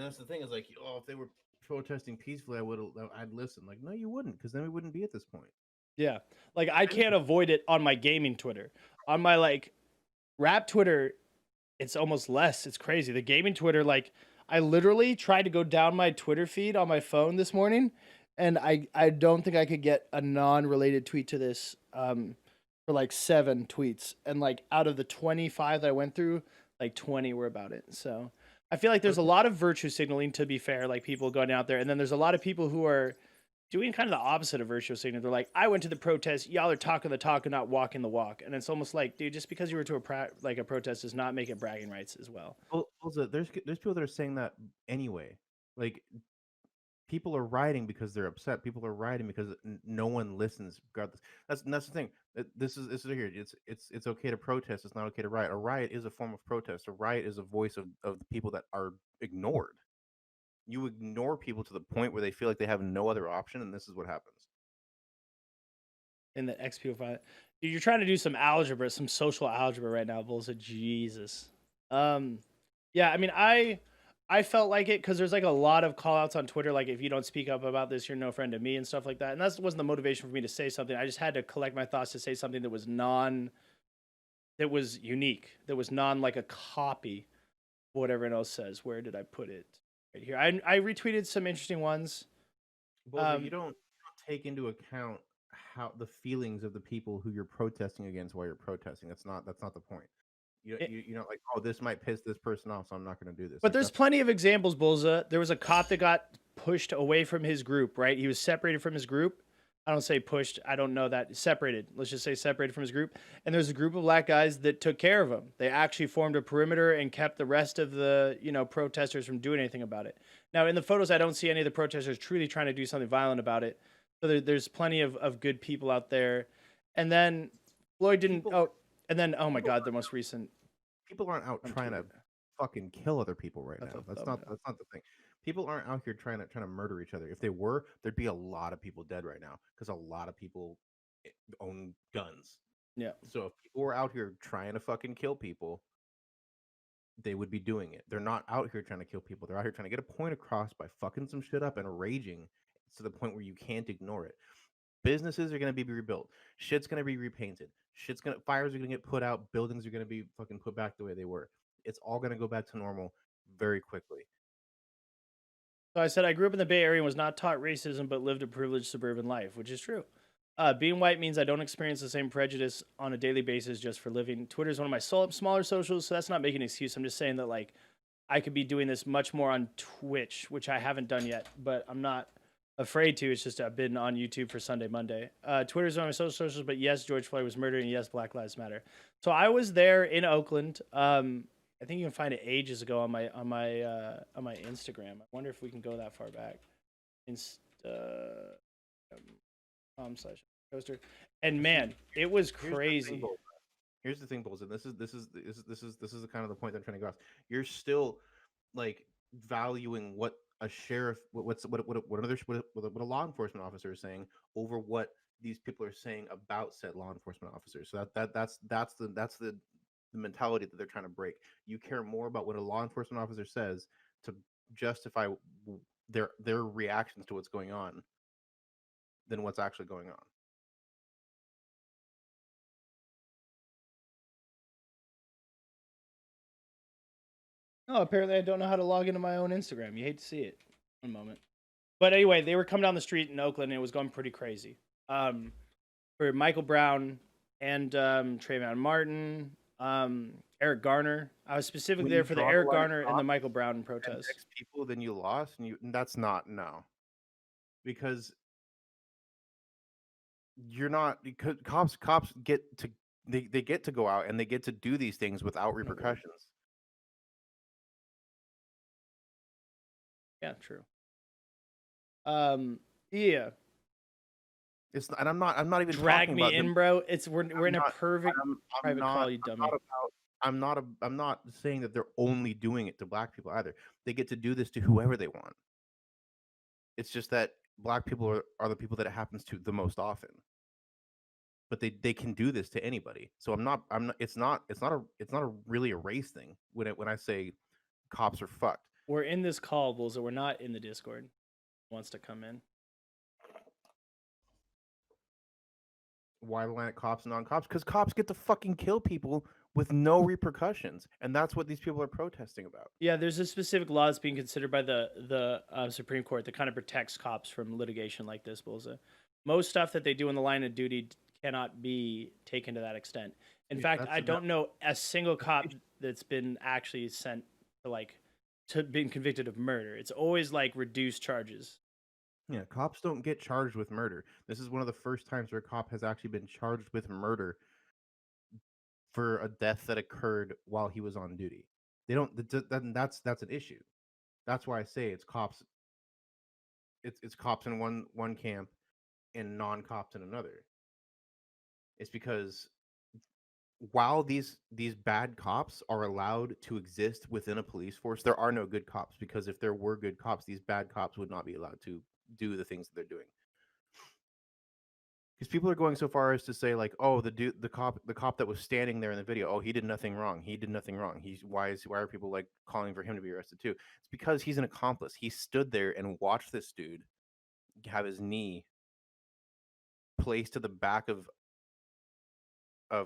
that's the thing is like, if they were protesting peacefully, I'd listen. Like, no, you wouldn't, because then we wouldn't be at this point. Yeah. Like, I can't avoid it on my gaming Twitter. On my, like, rap Twitter, it's almost less. It's crazy. The gaming Twitter, like, I literally tried to go down my Twitter feed on my phone this morning, and I don't think I could get a non-related tweet to this for like 7 tweets, and like out of the 25 that I went through, like 20 were about it. So I feel like there's a lot of virtue signaling, to be fair, like people going out there, and then there's a lot of people who are doing kind of the opposite of virtue signaling. They're like, I went to the protest, y'all are talking the talk and not walking the walk, and it's almost like, dude, just because you were to a protest does not make it bragging rights as well. Well, also, there's people that are saying that anyway. Like, people are rioting because they're upset. People are rioting because no one listens. Regardless, that's the thing. This is here. It's okay to protest. It's not okay to riot. A riot is a form of protest. A riot is a voice of the people that are ignored. You ignore people to the point where they feel like they have no other option, and this is what happens. In the XP file, dude, you're trying to do some algebra, some social algebra right now, Bulls. Jesus. Yeah, I mean, I felt like it because there's like a lot of call outs on Twitter, like if you don't speak up about this, you're no friend to me and stuff like that. And that wasn't the motivation for me to say something. I just had to collect my thoughts to say something that was that was unique, that was like a copy of what everyone else says. Where did I put it? Right here. I retweeted some interesting ones. But you don't take into account how the feelings of the people who you're protesting against while you're protesting. That's not the point. You know, like, oh, this might piss this person off, so I'm not going to do this. But like, there's plenty of examples, Bulza. There was a cop that got pushed away from his group, right? He was separated from his group. I don't say pushed. I don't know that. Separated. Let's just say separated from his group. And there's a group of black guys that took care of him. They actually formed a perimeter and kept the rest of the, protesters from doing anything about it. Now, in the photos, I don't see any of the protesters truly trying to do something violent about it. So there's plenty of good people out there. And then Floyd didn't. Oh my God, the most recent. People aren't out trying to fucking kill other people right now. That's not the thing. People aren't out here trying to murder each other. If they were, there'd be a lot of people dead right now because a lot of people own guns. Yeah. So if people were out here trying to fucking kill people, they would be doing it. They're not out here trying to kill people. They're out here trying to get a point across by fucking some shit up and raging to the point where you can't ignore it. Businesses are going to be rebuilt. Shit's going to be repainted. Fires are going to get put out. Buildings are going to be fucking put back the way they were. It's all going to go back to normal very quickly. So I said I grew up in the Bay Area and was not taught racism, but lived a privileged suburban life, which is true. Being white means I don't experience the same prejudice on a daily basis just for living. Twitter is one of my smaller socials, so that's not making an excuse. I'm just saying that, like, I could be doing this much more on Twitch, which I haven't done yet, but I'm not afraid to. It's just I've been on YouTube for Sunday, Monday. Twitter is one of my socials, but yes, George Floyd was murdered, and yes, Black Lives Matter. So I was there in Oakland. I think you can find it ages ago on my Instagram. I wonder if we can go that far back. Instagram.com/coaster. And man, it was crazy. Here's the thing, Bulls, and this is the kind of the point I'm trying to go off. You're still like valuing what a sheriff, what a law enforcement officer is saying over what these people are saying about said law enforcement officers. So that's the mentality that they're trying to break. You care more about what a law enforcement officer says to justify their reactions to what's going on than what's actually going on. Oh, apparently I don't know how to log into my own Instagram. You hate to see it. One moment. But anyway, they were coming down the street in Oakland, and it was going pretty crazy. For Michael Brown and Trayvon Martin, Eric Garner. I was specifically there for the Eric Garner and the Michael Brown protest. People, then you lost, and that's not because you're not, because cops get to they get to go out and they get to do these things without repercussions. Yeah, true. Yeah. It's and I'm not even drag talking me about in, them. bro. We're in a perfect private not, call, you dummy. I'm not saying that they're only doing it to black people either. They get to do this to whoever they want. It's just that black people are the people that it happens to the most often. But they can do this to anybody. So it's not really a race thing when I say cops are fucked. We're in this call, Bulls, so we're not in the Discord. Wants to come in. Why line cops and non-cops? Because cops get to fucking kill people with no repercussions, and that's what these people are protesting about. Yeah, there's a specific law that's being considered by the Supreme Court that kind of protects cops from litigation like this, Bulza. Most stuff that they do in the line of duty cannot be taken to that extent. In fact, I don't know a single cop that's been actually sent to being convicted of murder. It's always like reduced charges. Yeah, cops don't get charged with murder. This is one of the first times where a cop has actually been charged with murder for a death that occurred while he was on duty. They don't. That's an issue. That's why I say it's cops. It's cops in one camp and non-cops in another. It's because while these bad cops are allowed to exist within a police force, there are no good cops, because if there were good cops, these bad cops would not be allowed to do the things that they're doing. Because people are going so far as to say, like, oh, the cop that was standing there in the video, oh, he did nothing wrong. He did nothing wrong. Why are people like calling for him to be arrested too? It's because he's an accomplice. He stood there and watched this dude have his knee placed to the back of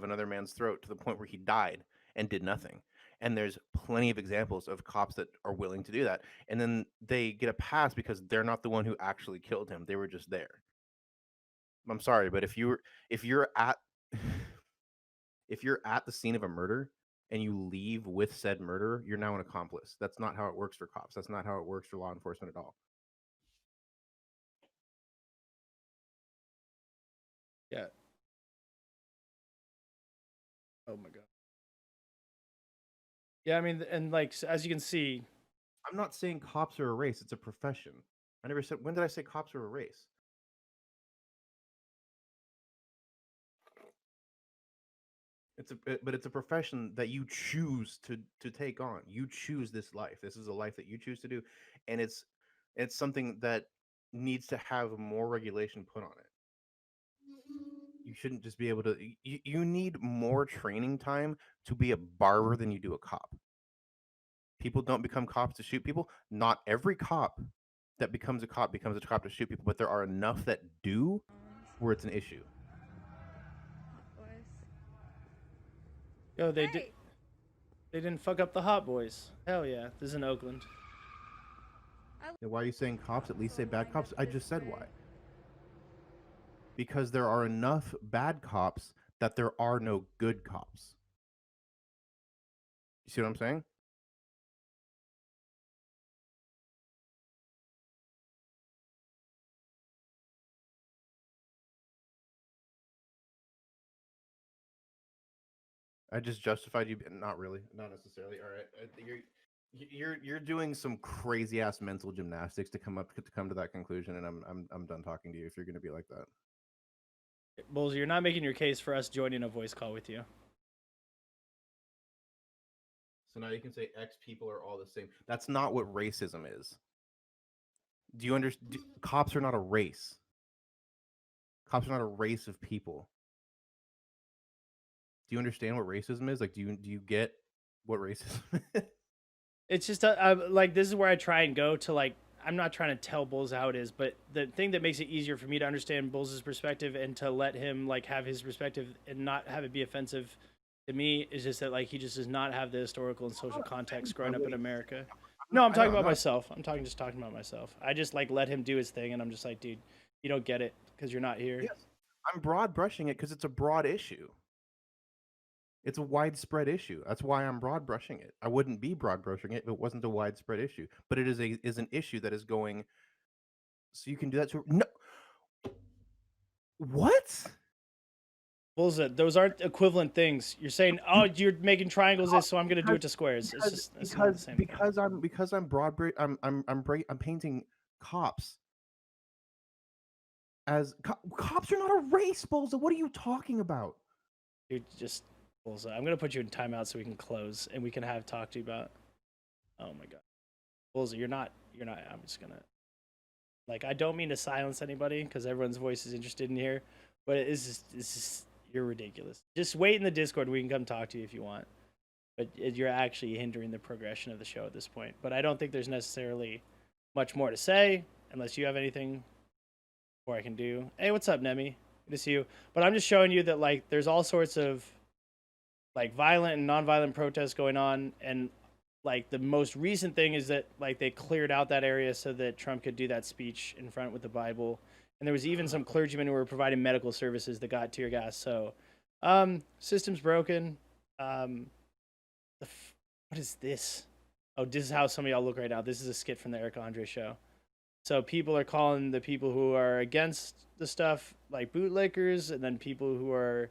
another man's throat to the point where he died and did nothing. And there's plenty of examples of cops that are willing to do that, and then they get a pass because they're not the one who actually killed him. They were just there. I'm sorry, but if you're at if you're at the scene of a murder and you leave with said murderer, you're now an accomplice. That's not how it works for cops. That's not how it works for law enforcement at all. Yeah. Oh my god. Yeah, I mean, and like as you can see, I'm not saying cops are a race. It's a profession. I never said. When did I say cops are a race? But it's a profession that you choose to take on. You choose this life. This is a life that you choose to do, and it's something that needs to have more regulation put on it. You shouldn't just be able to. You need more training time to be a barber than you do a cop. People don't become cops to shoot people. Not every cop that becomes a cop to shoot people, but there are enough that do, where it's an issue. Yo, they didn't fuck up the Hot Boys. Hell yeah, this is in Oakland. Why are you saying cops? At least say bad cops. I just said why. Because there are enough bad cops that there are no good cops. You see what I'm saying? I just justified you. Not really. Not necessarily. All right. You're doing some crazy ass mental gymnastics to come to that conclusion, and I'm done talking to you if you're going to be like that. Bulls, you're not making your case for us joining a voice call with you. So now you can say X people are all the same. That's not what racism is. Do you understand? Cops are not a race. Cops are not a race of people. Do you understand what racism is? Like, do you get what racism is? It's just like this is where I try and go to, like, I'm not trying to tell Bulls how it is, but the thing that makes it easier for me to understand Bulls' perspective and to let him like have his perspective and not have it be offensive to me is just that like he just does not have the historical and social context growing up in America. No, I'm talking about myself. I'm talking about myself. I just like let him do his thing, and I'm just like, dude, you don't get it because you're not here. Yes. I'm broad brushing it because it's a broad issue. It's a widespread issue. That's why I'm broad brushing it. I wouldn't be broad brushing it if it wasn't a widespread issue. But it is an issue that is going. So you can do that to no. What? Bullshit. Those aren't equivalent things. You're saying, oh, you're making triangles, so I'm gonna do it to squares. It's not the same thing. I'm painting cops as cops are not a race, Bullseye. What are you talking about? Dude, just. I'm gonna put you in timeout so we can close and we can have talk to you about. Oh my god, Bullseye, you're not. I'm just gonna. Like, I don't mean to silence anybody because everyone's voice is interested in here, but it's just you're ridiculous. Just wait in the Discord. We can come talk to you if you want, but you're actually hindering the progression of the show at this point. But I don't think there's necessarily much more to say unless you have anything more I can do. Hey, what's up, Nemi? Good to see you. But I'm just showing you that like there's all sorts of like violent and non-violent protests going on, and like the most recent thing is that like they cleared out that area so that Trump could do that speech in front with the Bible, and there was even some clergymen who were providing medical services that got tear gas. So, system's broken. What is this? Oh, this is how some of y'all look right now. This is a skit from the Eric Andre show. So people are calling the people who are against the stuff like bootlickers, and then people who are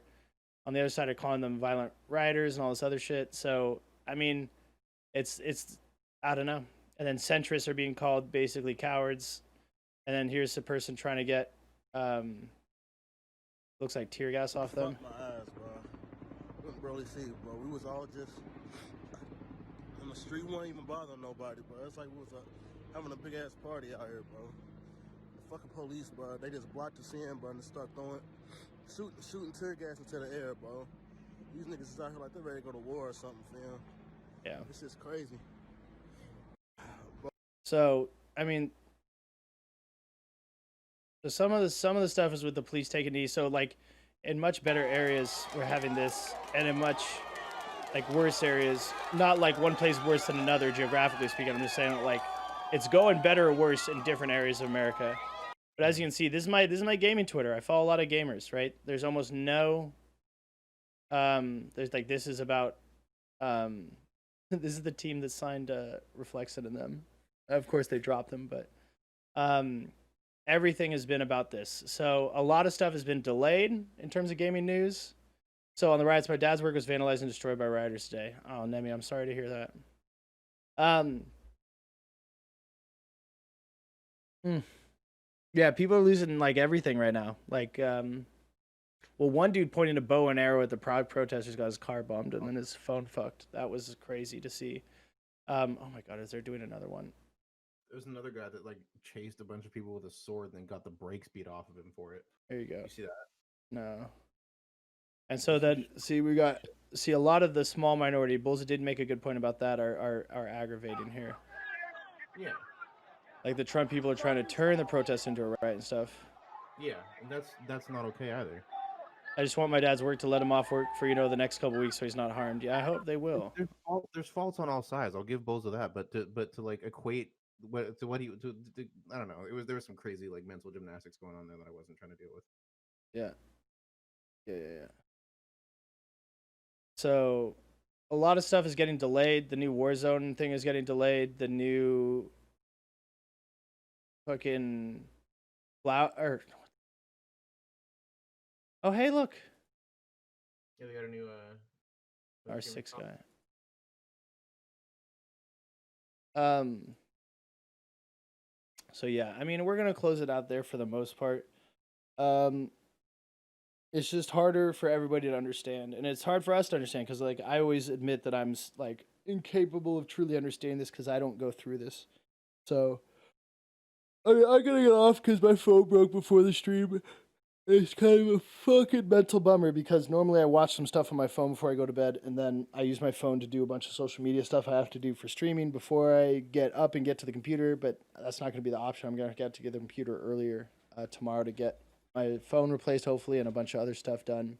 on the other side are calling them violent rioters and all this other shit. So I mean, it's I don't know. And then centrists are being called basically cowards. And then here's the person trying to get looks like tear gas off them. Fuck my eyes, bro. Couldn't barely see, bro. We was all just on the street. We weren't even bothering nobody, bro. It's like we was having a big ass party out here, bro. The fucking police, bro. They just blocked us in, bro, and just start shooting tear gas into the air, bro. These niggas is out here like they're ready to go to war or something, fam. Yeah. This is crazy. So I mean, so some of the stuff is with the police taking these. So like in much better areas we're having this, and in much like worse areas, not like one place worse than another geographically speaking. I'm just saying that, like it's going better or worse in different areas of America. But as you can see, this is my gaming Twitter. I follow a lot of gamers, right? There's almost no there's like this is about this is the team that signed Reflexit in them. Of course they dropped them, but everything has been about this. So a lot of stuff has been delayed in terms of gaming news. So on the riots, my dad's work was vandalized and destroyed by rioters today. Oh, Nemi, I'm sorry to hear that. Yeah, people are losing like everything right now. Like, well, one dude pointing a bow and arrow at the Prague protesters got his car bombed, and then his phone fucked. That was crazy to see. Oh my god, is there doing another one? There's another guy that like chased a bunch of people with a sword and then got the brakes beat off of him for it. There you go. You see that? No. And so then, see a lot of the small minority bulls did make a good point about that are aggravating here. Yeah. Like the Trump people are trying to turn the protest into a riot and stuff. Yeah, and that's not okay either. I just want my dad's work to let him off work for the next couple weeks so he's not harmed. Yeah, I hope they will. There's faults on all sides. I'll give Bozo that, but to like equate what he I don't know. There was some crazy like mental gymnastics going on there that I wasn't trying to deal with. Yeah. So, a lot of stuff is getting delayed. The new Warzone thing is getting delayed. The new fucking oh, hey, look. Yeah, they got a new R6 guy. So yeah, I mean, we're gonna close it out there for the most part. It's just harder for everybody to understand, and it's hard for us to understand because, like, I always admit that I'm like incapable of truly understanding this because I don't go through this. So, I gotta get off because my phone broke before the stream. It's kind of a fucking mental bummer because normally I watch some stuff on my phone before I go to bed, and then I use my phone to do a bunch of social media stuff I have to do for streaming before I get up and get to the computer, but that's not going to be the option. I'm going to get to the computer earlier tomorrow to get my phone replaced, hopefully, and a bunch of other stuff done.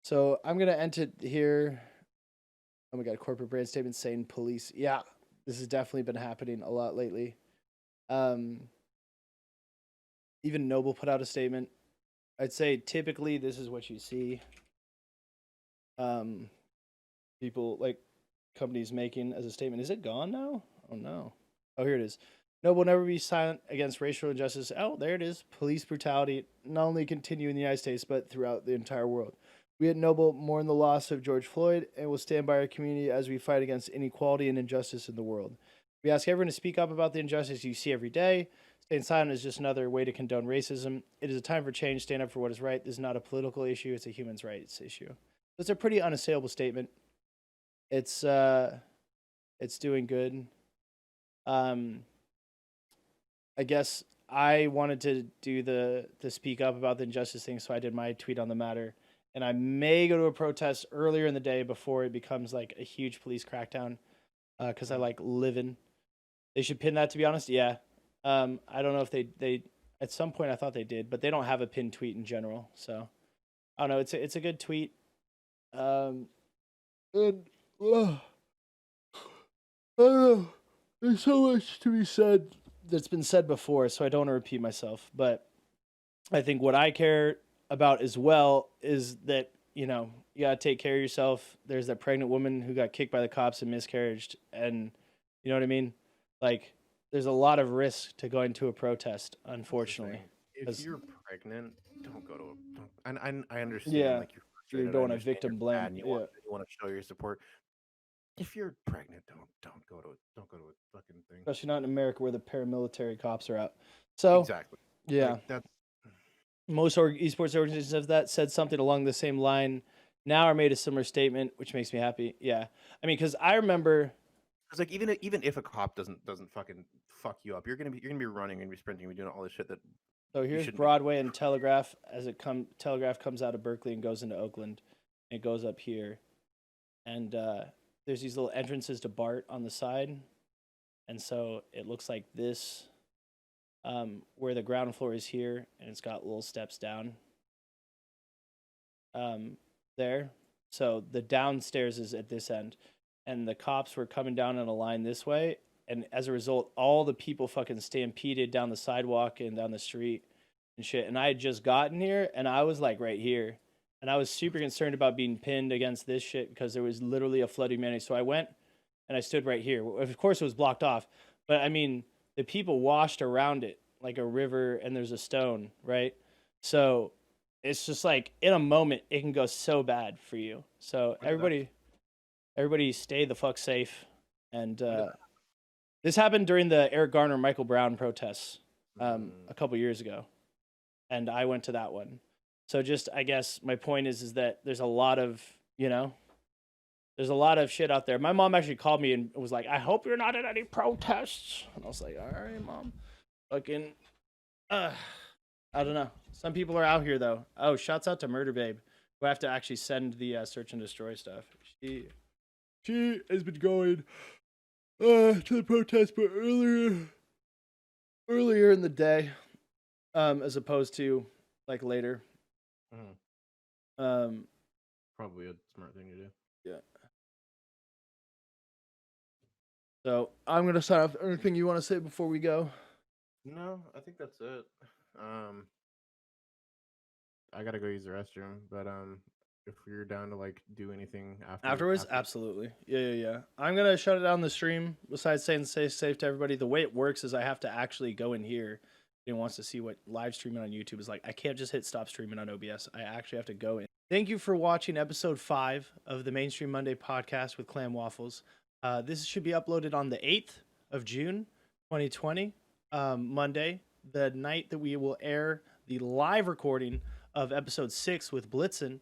So I'm going to end it here. Oh my god, corporate brand statement saying police. Yeah, this has definitely been happening a lot lately. Even Noble put out a statement. I'd say typically this is what you see. People like companies making as a statement. Is it gone now? Oh no. Oh, here it is. Noble will never be silent against racial injustice. Oh, there it is. Police brutality not only continue in the United States, but throughout the entire world. We at Noble mourn the loss of George Floyd and will stand by our community as we fight against inequality and injustice in the world. We ask everyone to speak up about the injustice you see every day. Staying silent is just another way to condone racism. It is a time for change. Stand up for what is right. This is not a political issue. It's a human rights issue. It's a pretty unassailable statement. It's doing good. I guess I wanted to do the speak up about the injustice thing, so I did my tweet on the matter. And I may go to a protest earlier in the day before it becomes like a huge police crackdown, because I like living. They should pin that, to be honest. Yeah. I don't know if they at some point I thought they did, but they don't have a pinned tweet in general. So I don't know. It's a good tweet. And I don't know. There's so much to be said that's been said before, so I don't want to repeat myself. But I think what I care about as well is that, you know, you got to take care of yourself. There's that pregnant woman who got kicked by the cops and miscarried. And you know what I mean? Like, there's a lot of risk to going to a protest, unfortunately. If you're pregnant, don't go to a. And I understand, Yeah, like you're you're frustrated. I doing a understand victim you're blame. sad and you want to show your support. If you're pregnant, don't go to a fucking thing. Especially not in America where the paramilitary cops are out. So Exactly. yeah, Like, that's most esports organizations have that said something along the same line. Now or made a similar statement, which makes me happy. Yeah, I mean, because I remember. It's like even if a cop doesn't fucking fuck you up, you're gonna be running and be sprinting and be doing all this shit that. So here's Broadway and Telegraph Telegraph comes out of Berkeley and goes into Oakland. And it goes up here, and there's these little entrances to BART on the side, and so it looks like this, where the ground floor is here, and it's got little steps down. There, so the downstairs is at this end, and the cops were coming down in a line this way. And as a result, all the people fucking stampeded down the sidewalk and down the street and shit. And I had just gotten here, and I was like right here. And I was super concerned about being pinned against this shit because there was literally a flood of humanity. So I went and I stood right here. Of course, it was blocked off. But I mean, the people washed around it like a river, and there's a stone, right? So it's just like in a moment, it can go so bad for you. So everybody stay the fuck safe. And, this happened during the Eric Garner, Michael Brown protests a couple years ago, and I went to that one. So just, I guess my point is that there's a lot of, there's a lot of shit out there. My mom actually called me and was like, "I hope you're not at any protests." And I was like, "All right, Mom." Fucking, I don't know. Some people are out here though. Oh, shouts out to Murder Babe, who have to actually send the search and destroy stuff. She has been going to the protest, but earlier in the day, as opposed to like later. probably a smart thing to do. Yeah. So I'm gonna sign off. Anything you want to say before we go? No, I think that's it. I gotta go use the restroom, but if you're down to like do anything Afterwards, absolutely. Yeah. I'm gonna shut it down the stream. Besides saying stay safe to everybody, the way it works is I have to actually go in here. If anyone wants to see what live streaming on YouTube is like, I can't just hit stop streaming on OBS. I actually have to go in. Thank you for watching episode 5 of the Mainstream Monday podcast with ClamWaffles. This should be uploaded on the 8th of June, 2020, Monday, the night that we will air the live recording of episode 6 with Blitzen,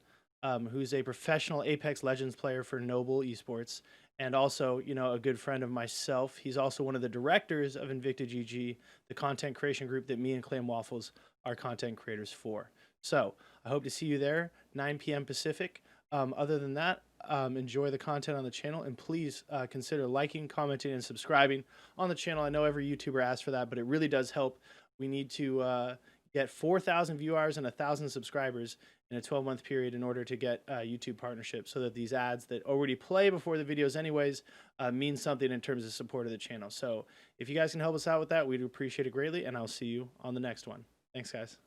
who's a professional Apex Legends player for Noble Esports, and also, a good friend of myself. He's also one of the directors of Invicta GG, the content creation group that me and ClamWaffles are content creators for. So I hope to see you there, 9 p.m. Pacific. Other than that, enjoy the content on the channel, and please consider liking, commenting, and subscribing on the channel. I know every YouTuber asks for that, but it really does help. We need to get 4,000 viewers and 1,000 subscribers in a 12-month period in order to get YouTube partnership, so that these ads that already play before the videos anyways mean something in terms of support of the channel. So if you guys can help us out with that, we'd appreciate it greatly, and I'll see you on the next one. Thanks, guys.